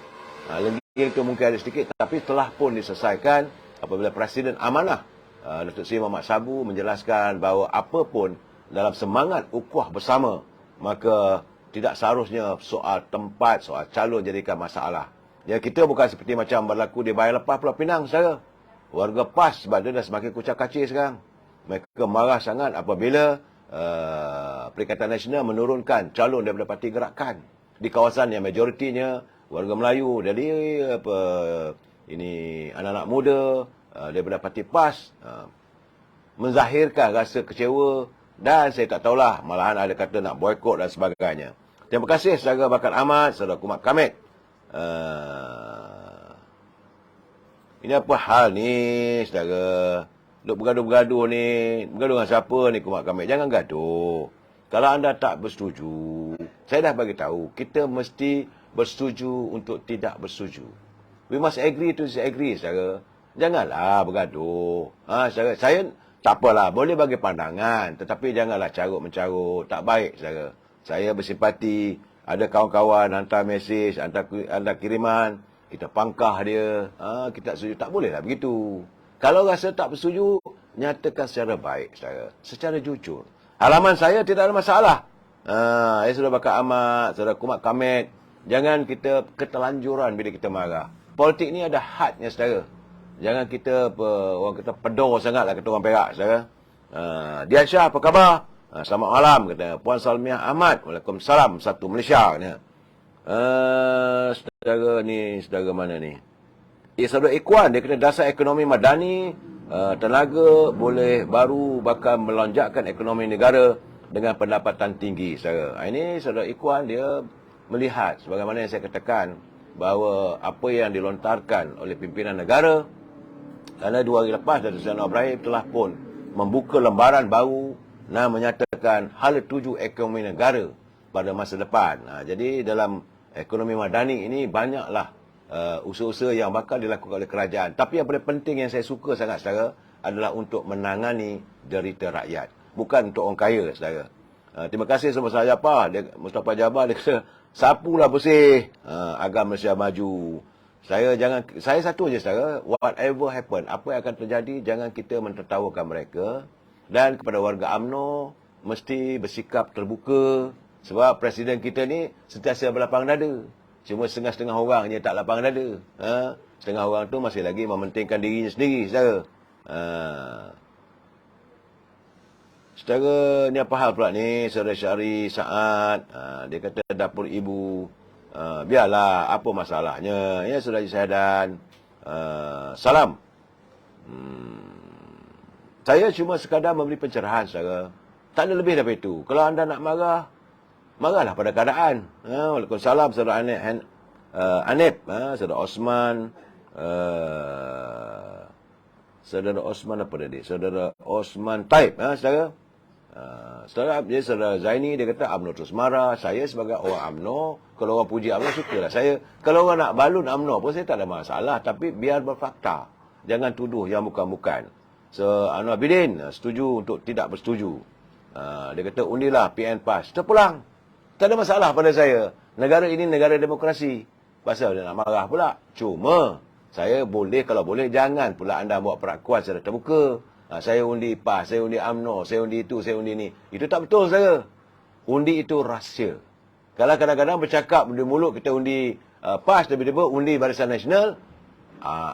S1: Lengging itu mungkin ada sedikit, tapi telah pun diselesaikan apabila Presiden amanah Datuk Seri Muhammad Sabu menjelaskan bahawa apapun dalam semangat ukhuwah bersama, maka tidak seharusnya soal tempat, soal calon jadikan masalah. Ya, kita bukan seperti macam berlaku di Bayan Lepas Pulau Pinang, saudara. Warga PAS sebab dia dah semakin kucak-kacir sekarang. Mereka marah sangat apabila Perikatan Nasional menurunkan calon daripada parti gerakan di kawasan yang majoritinya warga Melayu. Jadi ini anak-anak muda daripada parti PAS menzahirkan rasa kecewa, dan saya tak tahulah, malahan ada kata nak boykot dan sebagainya. Terima kasih saudara Bakat Ahmad, saudara Kumat Kamit. Ini apa hal ni saudara? Duk bergaduh-bergaduh ni. Bergaduh dengan siapa ni Kumat Kamit? Jangan gaduh. Kalau anda tak bersetuju, saya dah bagi tahu, kita mesti bersetuju untuk tidak bersetuju. We must agree to disagree saudara. Janganlah bergaduh. Saya tak apalah, boleh bagi pandangan, tetapi janganlah carut-mencarut. Tak baik, saudara. Saya bersimpati, ada kawan-kawan hantar mesej, hantar kiriman, kita pangkah dia. Kita setuju. Tak bolehlah begitu. Kalau rasa tak bersetuju, nyatakan secara baik, saudara. Secara jujur. Halaman saya tidak ada masalah. Saudara Bakat Ahmad, saudara Kumat Kamit, jangan kita keterlanjuran bila kita marah. Politik ni ada hadnya, saudara. Jangan kita orang kata pedor sangatlah kata orang Perak, saudara. Dian Shah, apa khabar? Selamat malam, kata Puan Salmiah Ahmad. Waalaikumsalam, satu Malaysia, katanya. Saudara mana ni? Saudara Ikhwan, dia kata dasar ekonomi madani, tenaga boleh baru bakal melonjakkan ekonomi negara dengan pendapatan tinggi, saudara. Ini saudara Ikhwan, dia melihat, sebagaimana yang saya katakan, bahawa apa yang dilontarkan oleh pimpinan negara, kerana 2 hari lepas Datuk Seri Anwar Ibrahim telah pun membuka lembaran baru dan menyatakan hala tuju ekonomi negara pada masa depan. Jadi dalam ekonomi madani ini banyaklah usaha-usaha yang bakal dilakukan oleh kerajaan. Tapi yang paling penting yang saya suka sangat, saudara, adalah untuk menangani derita rakyat. Bukan untuk orang kaya, saudara. Terima kasih sama saya Mustafa Jabar, dia kata, sapulah bersih agar Malaysia maju. Saya satu je, saudara, whatever happen, apa yang akan terjadi, jangan kita mentertawakan mereka. Dan kepada warga UMNO, mesti bersikap terbuka. Sebab Presiden kita ni sentiasa berlapang dada. Cuma setengah-setengah orang je tak lapang dada. Setengah orang tu masih lagi mementingkan dirinya sendiri, saudara. Saudara, ni apa hal pula ni? Saudara Syari Saad, dia kata dapur ibu. Biarlah, apa masalahnya? Ya, Saudara Syahdan. Salam. Saya cuma sekadar memberi pencerahan, saudara. Tak ada lebih daripada itu. Kalau anda nak marah, marahlah pada keadaan. Waalaikumsalam, Saudara Anip, Saudara Osman, Saudara Osman apa tadi? Saudara Osman Taib, saudara. Saudara Zaini, dia kata UMNO terus marah. Saya sebagai orang UMNO, kalau orang puji UMNO, sukalah saya. Kalau orang nak balun UMNO pun saya tak ada masalah. Tapi biar berfakta. Jangan tuduh yang bukan-bukan. Anwar Bidin setuju untuk tidak bersetuju. Dia kata undilah PN PAS. Terpulang. Tak ada masalah pada saya. Negara ini negara demokrasi. Pasal dia nak marah pula. Cuma, saya boleh, kalau boleh, jangan pula anda buat perakuan secara terbuka. Saya undi PAS, saya undi UMNO, saya undi itu, saya undi ini. Itu tak betul, saya. Undi itu rahsia. Kalau kadang-kadang bercakap di mulut kita undi PAS, tiba-tiba undi Barisan Nasional,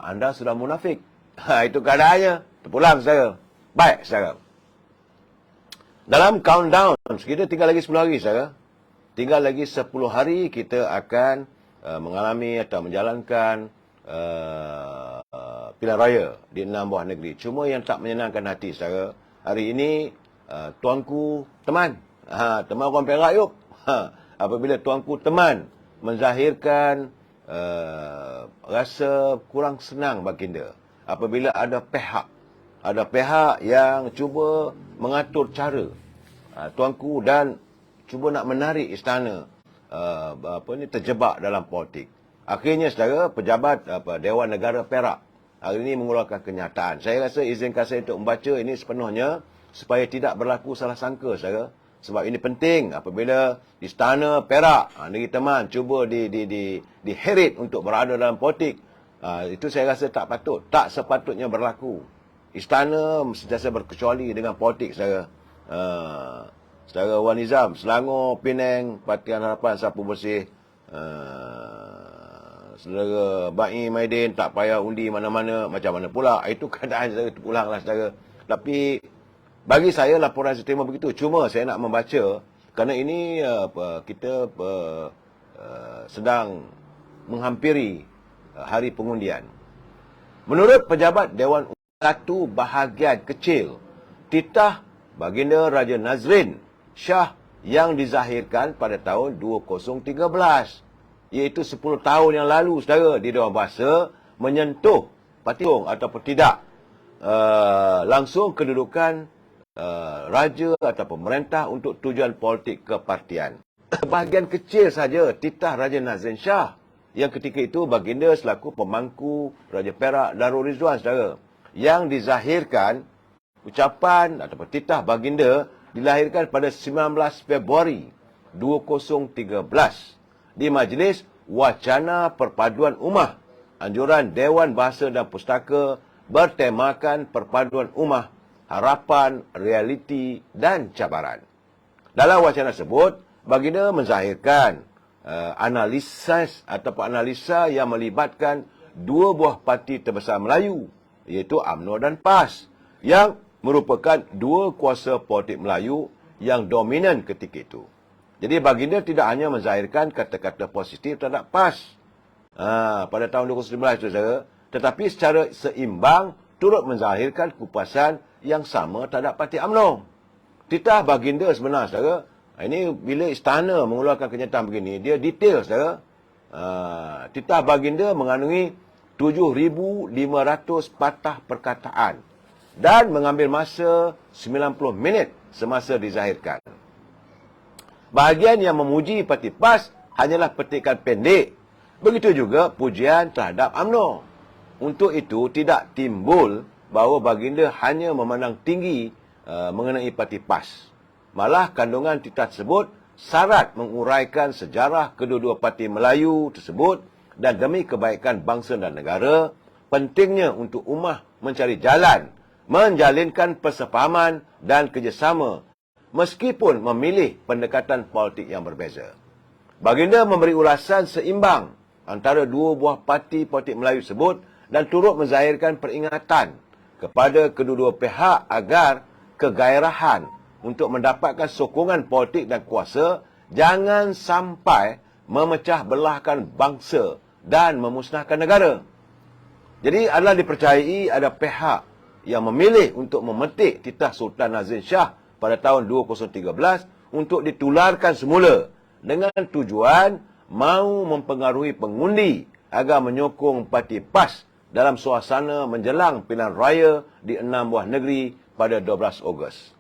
S1: anda sudah munafik. Itu keadaannya. Terpulang, saya. Baik, saya. Dalam countdown, kita tinggal lagi 10 hari, saya. Tinggal lagi 10 hari kita akan mengalami atau menjalankan pilihan raya di 6 buah negeri. Cuma yang tak menyenangkan hati, saudara, hari ini tuanku teman, teman orang Perak yuk. Apabila tuanku teman menzahirkan rasa kurang senang baginda. Apabila ada pihak yang cuba mengatur cara tuanku dan cuba nak menarik istana terjebak dalam politik. Akhirnya, saudara, pejabat Dewan Negara Perak hari ini mengeluarkan kenyataan. Saya rasa izinkan saya untuk membaca ini sepenuhnya supaya tidak berlaku salah sangka, saudara. Sebab ini penting apabila istana Perak, negeri teman, cuba diheret untuk berada dalam politik. Itu saya rasa tak patut. Tak sepatutnya berlaku. Istana sentiasa berkecuali dengan politik, saudara. Saudara Wan Nizam, Selangor, Penang, Pakatan Harapan, sapu bersih. Saudara Ba'i Maidin, tak payah undi mana-mana. Macam mana pula? Itu keadaan, saudara. Terpulanglah, saudara. Tapi bagi saya laporan saya terima begitu. Cuma saya nak membaca kerana ini kita sedang menghampiri hari pengundian. Menurut pejabat Dewan, satu bahagian kecil titah baginda Raja Nazrin Shah yang dizahirkan pada tahun 2013, iaitu 10 tahun yang lalu, saudara, di Dewan Bahasa menyentuh patung ataupun tidak langsung kedudukan raja atau pemerintah untuk tujuan politik kepartian. Bahagian kecil saja titah Raja Nazrin Shah yang ketika itu baginda selaku pemangku Raja Perak Darul Rizwan, saudara, yang dizahirkan ucapan ataupun titah baginda dilahirkan pada 19 Februari 2013 di Majlis Wacana Perpaduan Ummah Anjuran Dewan Bahasa dan Pustaka bertemakan Perpaduan Ummah, Harapan, Realiti dan Cabaran. Dalam wacana tersebut, baginda menzahirkan analisa yang melibatkan dua buah parti terbesar Melayu, iaitu UMNO dan PAS, yang merupakan dua kuasa politik Melayu yang dominan ketika itu. Jadi baginda tidak hanya menzahirkan kata-kata positif terhadap PAS pada tahun 2019 itu, saudara, tetapi secara seimbang turut menzahirkan kepuasan yang sama terhadap Parti UMNO. Titah baginda sebenar, saudara, ini bila istana mengeluarkan kenyataan begini, dia detail, saudara. Titah baginda mengandungi 7,500 patah perkataan dan mengambil masa 90 minit semasa dizahirkan. Bahagian yang memuji parti PAS hanyalah petikan pendek. Begitu juga pujian terhadap UMNO. Untuk itu tidak timbul bahawa baginda hanya memandang tinggi mengenai parti PAS. Malah kandungan titah tersebut syarat menguraikan sejarah kedua-dua parti Melayu tersebut dan demi kebaikan bangsa dan negara, pentingnya untuk ummah mencari jalan, menjalinkan persefahaman dan kerjasama meskipun memilih pendekatan politik yang berbeza. Baginda memberi ulasan seimbang antara dua buah parti politik Melayu tersebut dan turut menzahirkan peringatan kepada kedua-dua pihak agar kegairahan untuk mendapatkan sokongan politik dan kuasa jangan sampai memecah belahkan bangsa dan memusnahkan negara. Jadi adalah dipercayai ada pihak yang memilih untuk memetik titah Sultan Nazim Shah pada tahun 2013 untuk ditularkan semula dengan tujuan mahu mempengaruhi pengundi agar menyokong parti PAS dalam suasana menjelang pilihan raya di 6 buah negeri pada 12 Ogos.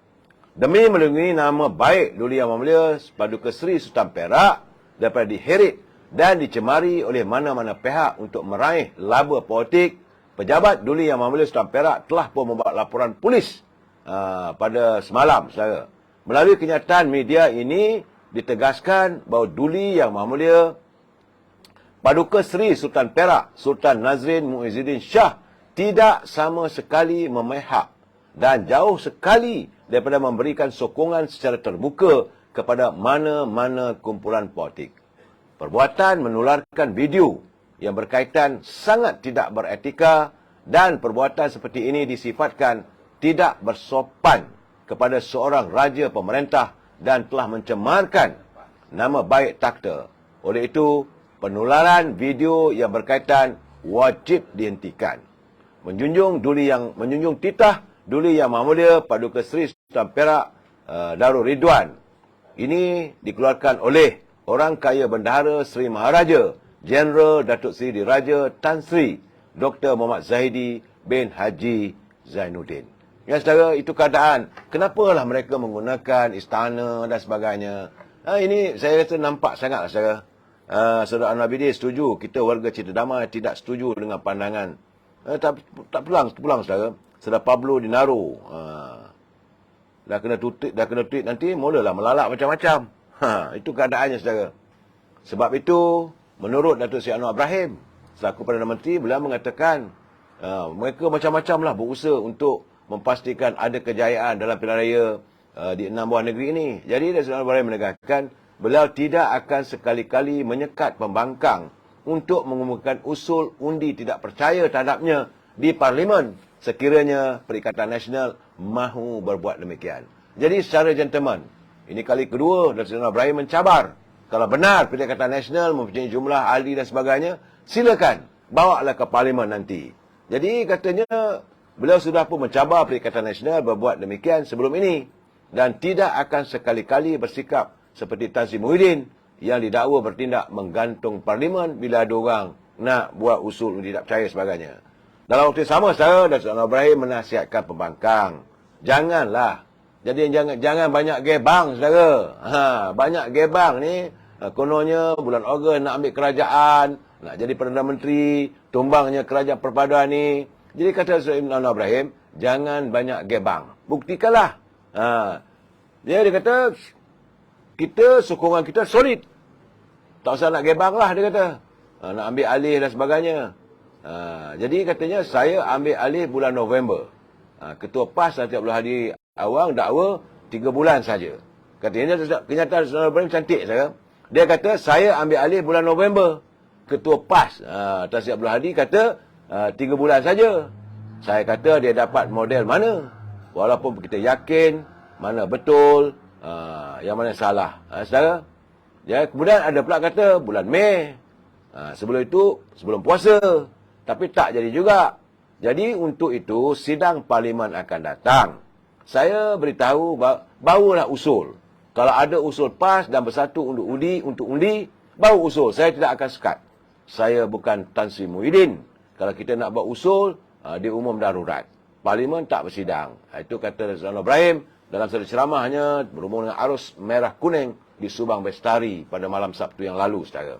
S1: Demi melindungi nama baik Duli Yang Mulia Paduka Seri Sultan Perak dapat diheret dan dicemari oleh mana-mana pihak untuk meraih laba politik, pejabat Duli Yang Mulia Sultan Perak telah pun membuat laporan polis pada semalam, saudara. Melalui kenyataan media ini ditegaskan bahawa Duli Yang Mulia Paduka Seri Sultan Perak, Sultan Nazrin Muizzuddin Shah tidak sama sekali memihak dan jauh sekali daripada memberikan sokongan secara terbuka kepada mana-mana kumpulan politik. Perbuatan menularkan video yang berkaitan sangat tidak beretika dan perbuatan seperti ini disifatkan tidak bersopan kepada seorang raja pemerintah dan telah mencemarkan nama baik takhta. Oleh itu, penularan video yang berkaitan wajib dihentikan. Menjunjung titah Duli Yang Mulia Paduka Seri Sultan Perak Darul Ridwan. Ini dikeluarkan oleh Orang Kaya Bendahara Seri Maharaja Jeneral Datuk Seri Diraja Tan Sri Dr. Muhammad Zahidi bin Haji Zainuddin. Ya, saudara, itu keadaan. Kenapalah mereka menggunakan istana dan sebagainya. Ini saya rasa nampak sangatlah, saudara. Saudara Anwar Abidin setuju, kita warga Cita Damai tidak setuju dengan pandangan. Tak pulang, saudara. Saudara Pablo Dinaro. Dah kena tweet nanti, mulalah melalak macam-macam. Itu keadaannya, saudara. Sebab itu, menurut Datuk Seri Anwar Ibrahim, selaku Perdana Menteri, beliau mengatakan, mereka macam-macam lah berusaha untuk memastikan ada kejayaan dalam pilihan raya di 6 buah negeri ini. Jadi Datuk Seri Anwar Ibrahim menegaskan, beliau tidak akan sekali-kali menyekat pembangkang untuk mengumumkan usul undi tidak percaya terhadapnya di Parlimen sekiranya Perikatan Nasional mahu berbuat demikian. Jadi secara gentleman, ini kali kedua Datuk Seri Anwar Ibrahim mencabar. Kalau benar Perikatan Nasional mempunyai jumlah ahli dan sebagainya, silakan bawalah ke Parlimen nanti. Jadi katanya beliau sudah pun mencabar Perikatan Nasional berbuat demikian sebelum ini dan tidak akan sekali-kali bersikap seperti Tan Sri Muhyiddin yang didakwa bertindak menggantung Parlimen bila ada orang nak buat usul tidak percaya sebagainya. Dalam waktu yang sama, saudara, Datuk Anwar Ibrahim menasihatkan pembangkang. Janganlah. Jadi jangan banyak gebang, saudara. Banyak gebang ni. Kononnya bulan Ogos nak ambil kerajaan, nak jadi Perdana Menteri, tumbangnya kerajaan perpaduan ni. Jadi kata Datuk Anwar Ibrahim, jangan banyak gebang. Buktikanlah. Dia kata, sokongan kita solid. Tak usah nak gebang lah, dia kata. Nak ambil alih dan sebagainya. Jadi katanya, saya ambil alih bulan November. Ketua PAS Datuk Abdul Hadi Awang dakwa 3 bulan saja. Katanya, kenyataan Datuk Ibrahim cantik, saya. Dia kata, saya ambil alih bulan November. Ketua PAS Datuk Abdul Hadi kata, 3 bulan saja. Saya kata, dia dapat model mana? Walaupun kita yakin, mana betul, yang mana salah. Saudara, Ya, kemudian ada pula kata bulan Mei. Sebelum itu, sebelum puasa. Tapi tak jadi juga. Jadi untuk itu, sidang parlimen akan datang. Saya beritahu, barulah usul. Kalau ada usul PAS dan bersatu untuk undi, baru usul. Saya tidak akan sekat. Saya bukan Tan Sri Muhyiddin. Kalau kita nak buat usul, di umum darurat. Parlimen tak bersidang. Itu kata Zainal Ibrahim dalam satu ceramahnya berhubung dengan arus merah kuning di Subang Bestari pada malam Sabtu yang lalu, saudara.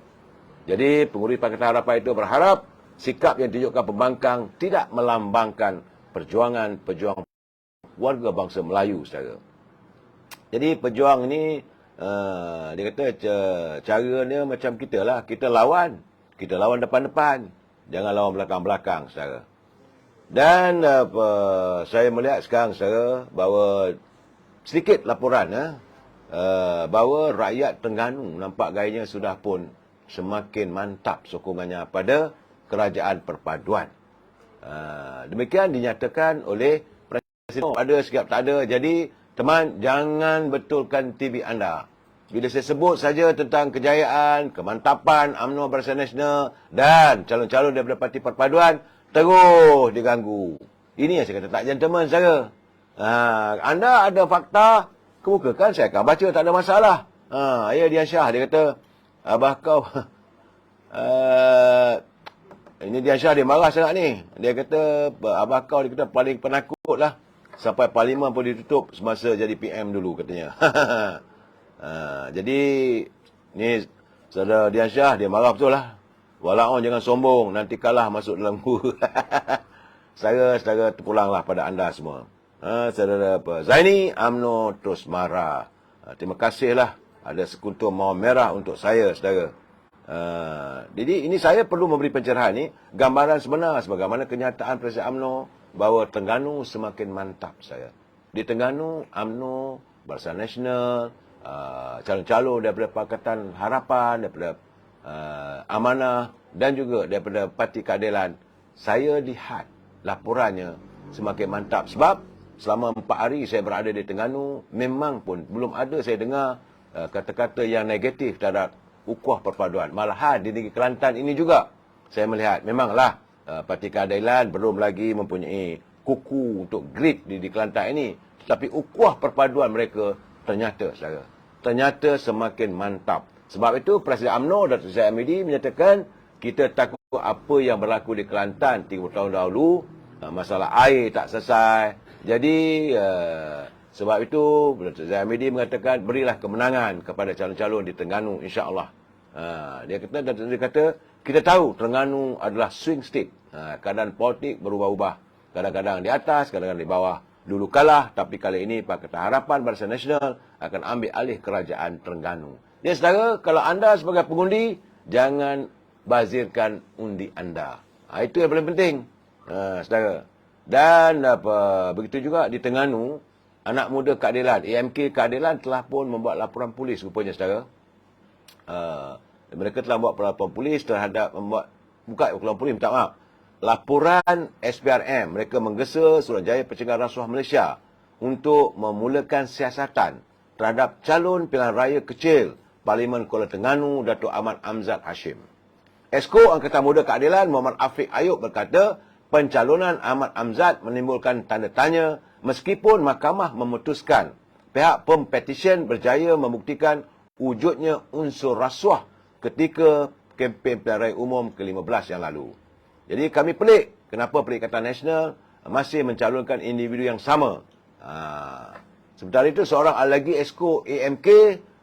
S1: Jadi, pengurus Pakatan Harapan itu berharap sikap yang ditunjukkan pembangkang tidak melambangkan perjuangan warga bangsa Melayu, saudara. Jadi, pejuang ini, dia kata caranya macam kita lah. Kita lawan depan-depan. Jangan lawan belakang-belakang, saudara. Dan saya melihat sekarang, saudara, bahawa sedikit laporan, bahawa rakyat Terengganu nampak gayanya sudah pun semakin mantap sokongannya pada kerajaan perpaduan. Demikian dinyatakan oleh Presiden. Ada sikap tak ada. Jadi, teman, jangan betulkan TV anda. Bila saya sebut saja tentang kejayaan, kemantapan UMNO Barisan Nasional dan calon-calon daripada Parti Perpaduan, terus diganggu. Ini yang saya kata tak gentleman, saudara. Anda ada fakta, kemukakan, saya akan baca, tak ada masalah. Ya, Dian Shah, dia kata, abah kau, ini Dian Shah, dia marah sangat ni. Dia kata, abah kau, dia kata, paling penakut lah. Sampai parlimen pun ditutup semasa jadi PM dulu, katanya. Jadi, ni, saudara Dian Shah, dia marah betul lah. Walau jangan sombong, nanti kalah masuk dalam gua. Saudara terpulanglah pada anda semua. Saudara Zaini, UMNO terus marah. Terima kasihlah ada sekuntum mawar merah untuk saya, saudara. Jadi ini saya perlu memberi pencerahan ni, gambaran sebenar sebagaimana kenyataan Presiden UMNO bahawa Terengganu semakin mantap, saya. Di Terengganu, UMNO, Barisan Nasional, calon-calon daripada Pakatan Harapan, daripada Amanah dan juga daripada Parti Keadilan, saya lihat laporannya semakin mantap. Sebab selama 4 hari saya berada di Terengganu, memang pun belum ada saya dengar kata-kata yang negatif terhadap ukhuwah perpaduan. Malahan di negeri Kelantan ini juga saya melihat memanglah Parti Keadilan belum lagi mempunyai kuku untuk grid di Kelantan ini, tetapi ukhuwah perpaduan mereka ternyata semakin mantap. Sebab itu Presiden UMNO Datuk Seri Hamidi menyatakan kita takut apa yang berlaku di Kelantan 30 tahun dahulu, masalah air tak selesai. Jadi sebab itu Datuk Seri Hamidi mengatakan berilah kemenangan kepada calon-calon di Terengganu, insya-Allah. Dia kata kita tahu Terengganu adalah swing state. Keadaan politik berubah-ubah. Kadang-kadang di atas, kadang-kadang di bawah. Dulu kalah, tapi kali ini Pakatan Harapan Barisan Nasional akan ambil alih kerajaan Terengganu. Ya, saudara, kalau anda sebagai pengundi, jangan bazirkan undi anda. Itu yang paling penting, saudara. Dan begitu juga di Terengganu, anak muda keadilan, AMK Keadilan telah pun membuat laporan polis rupanya, saudara. Mereka telah membuat laporan polis terhadap laporan SPRM. Mereka menggesa Suruhanjaya Pencegahan Rasuah Malaysia untuk memulakan siasatan terhadap calon pilihan raya kecil Parlimen Kuala Terengganu, Datuk Ahmad Amzad Hashim. Esko Angkatan Muda Keadilan Muhammad Afiq Ayub berkata, pencalonan Ahmad Amzad menimbulkan tanda tanya meskipun mahkamah memutuskan pihak pempetisyen berjaya membuktikan wujudnya unsur rasuah ketika kempen pilihan raya umum ke-15 yang lalu. Jadi kami pelik, kenapa Perikatan Nasional masih mencalonkan individu yang sama. Sementara itu, seorang lagi Esko AMK,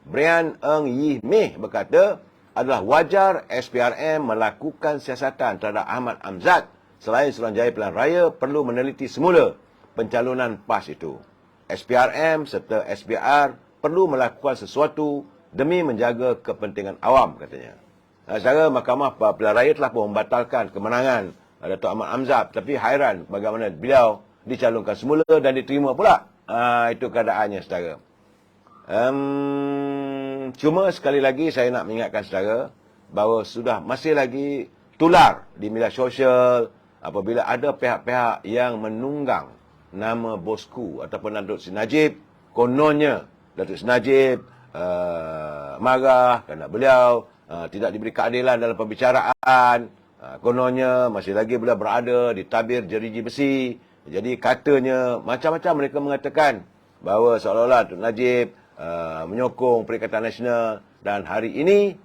S1: Brian Ng Yih Meh berkata, adalah wajar SPRM melakukan siasatan terhadap Ahmad Amzad. Selain Suruhanjaya Pilihan Raya perlu meneliti semula pencalonan PAS itu. SPRM serta SPR perlu melakukan sesuatu demi menjaga kepentingan awam, katanya. Secara Mahkamah Pilihan Raya telah pun membatalkan kemenangan Datuk Ahmad Amzad, tapi hairan bagaimana beliau dicalonkan semula dan diterima pula. Itu keadaannya, saudara. Cuma sekali lagi saya nak mengingatkan saudara bahawa masih lagi tular di media sosial apabila ada pihak-pihak yang menunggang nama bosku ataupun Datuk Seri Najib. Kononnya Datuk Seri Najib marah kerana beliau tidak diberi keadilan dalam pembicaraan. Kononnya masih lagi beliau berada di tabir jeriji besi. Jadi katanya macam-macam mereka mengatakan bahawa seolah-olah Tun Najib menyokong Perikatan Nasional. Dan hari ini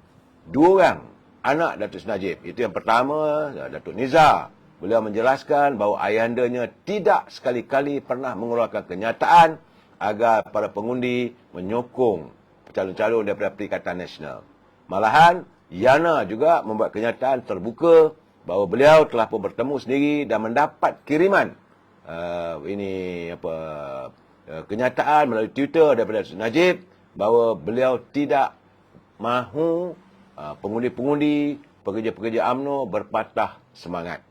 S1: 2 orang anak Datuk Seri Najib. Itu yang pertama, Datuk Nizar. Beliau menjelaskan bahawa ayahandanya tidak sekali-kali pernah mengeluarkan kenyataan agar para pengundi menyokong calon-calon daripada Perikatan Nasional. Malahan, Yana juga membuat kenyataan terbuka bahawa beliau telah pun bertemu sendiri dan mendapat kiriman kenyataan melalui Twitter daripada Datuk Seri Najib bahawa beliau tidak mahu pengundi-pengundi, pekerja-pekerja UMNO berpatah semangat.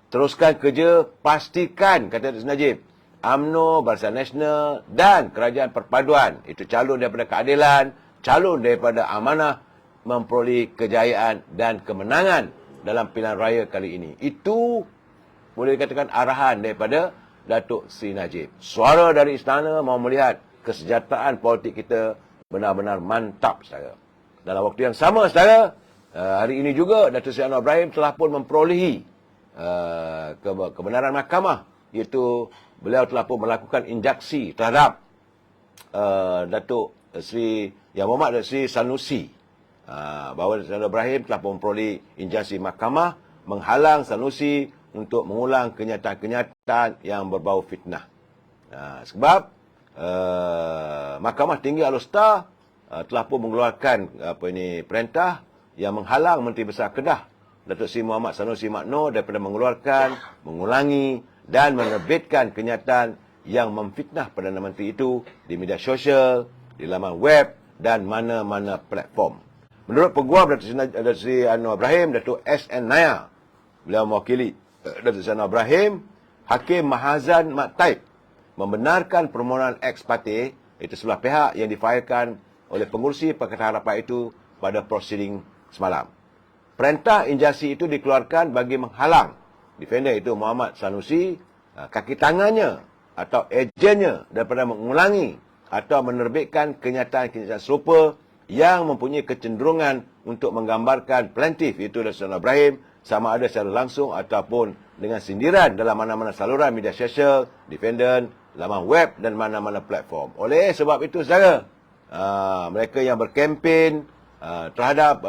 S1: Teruskan kerja, pastikan, kata Datuk Seri Najib, UMNO, Barisan Nasional dan Kerajaan Perpaduan, itu calon daripada keadilan, calon daripada amanah, memperoleh kejayaan dan kemenangan dalam pilihan raya kali ini. Itu boleh dikatakan arahan daripada Datuk Seri Najib. Suara dari istana mahu melihat kesejahteraan politik kita benar-benar mantap, saudara. Dalam waktu yang sama, saudara, hari ini juga Datuk Seri Anwar Ibrahim telah pun memperolehi kebenaran mahkamah, iaitu beliau telah pun melakukan injaksi terhadap Datuk Seri Yang Berhormat Datuk Seri Sanusi, bahawa Datuk Seri Anwar Ibrahim telah pun memperoleh injaksi mahkamah menghalang Sanusi untuk mengulang kenyataan-kenyataan yang berbau fitnah. Sebab Mahkamah Tinggi Al-Usta telah pun mengeluarkan perintah yang menghalang Menteri Besar Kedah Datuk Seri Muhammad Sanusi Makno daripada mengeluarkan, mengulangi dan menerbitkan kenyataan yang memfitnah Perdana Menteri itu di media sosial, di laman web dan mana-mana platform. Menurut peguam Datuk Seri Anwar Ibrahim, Datuk S.N. Naya, beliau mewakili Datuk Seri Anwar Ibrahim, Hakim Mahazan Mat Taib membenarkan permohonan ex parte, itu sebelah pihak yang difailkan oleh pengurusi Pakatan Harapan itu pada prosiding semalam. Perintah injasi itu dikeluarkan bagi menghalang defender itu Muhammad Sanusi, kaki tangannya atau ejennya daripada mengulangi atau menerbitkan kenyataan-kenyataan serupa yang mempunyai kecenderungan untuk menggambarkan plaintiff, iaitu Datuk Seri Anwar Ibrahim, sama ada secara langsung ataupun dengan sindiran dalam mana-mana saluran media sosial, defendant, laman web dan mana-mana platform. Oleh sebab itu, saudara, mereka yang berkempen terhadap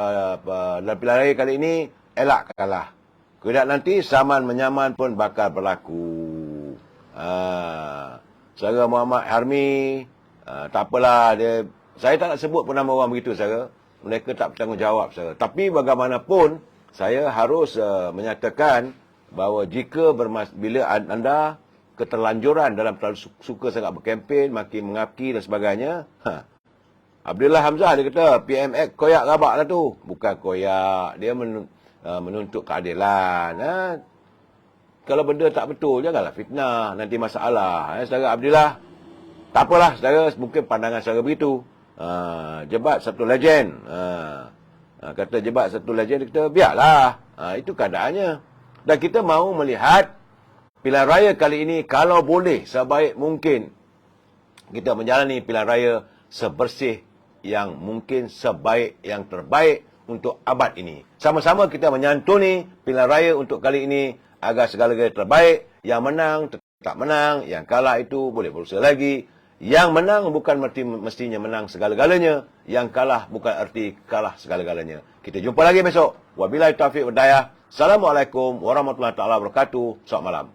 S1: dalam pilihan raya kali ini, elak kalah. Kemudian nanti saman menyaman pun bakal berlaku. Saudara Muhammad Harmi, tak apalah, saya tak nak sebut pun nama orang begitu, saudara. Mereka tak bertanggungjawab, saudara. Tapi bagaimanapun, saya harus menyatakan bahawa jika bila anda keterlanjuran dalam terlalu suka sangat berkempen, makin mengaki dan sebagainya, Abdullah Hamzah dia kata PMX koyak rabak lah tu. Bukan koyak, dia menuntut keadilan. Kalau benda tak betul, janganlah fitnah, nanti masalah. Saudara Abdullah, tak apalah, saudara, mungkin pandangan saudara begitu. Jebat satu legend. Kata jebat satu legend, kita biarlah. Itu keadaannya. Dan kita mahu melihat pilihan raya kali ini, kalau boleh, sebaik mungkin kita menjalani pilihan raya sebersih yang mungkin, sebaik yang terbaik untuk abad ini. Sama-sama kita menyantuni pilihan raya untuk kali ini agar segala-galanya terbaik. Yang menang tetap menang, yang kalah itu boleh berusaha lagi. Yang menang bukan mestinya menang segala-galanya, yang kalah bukan arti kalah segala-galanya. Kita jumpa lagi besok. Wabillahi taufiq wal hidayah. Assalamualaikum warahmatullahi wabarakatuh. Selamat malam.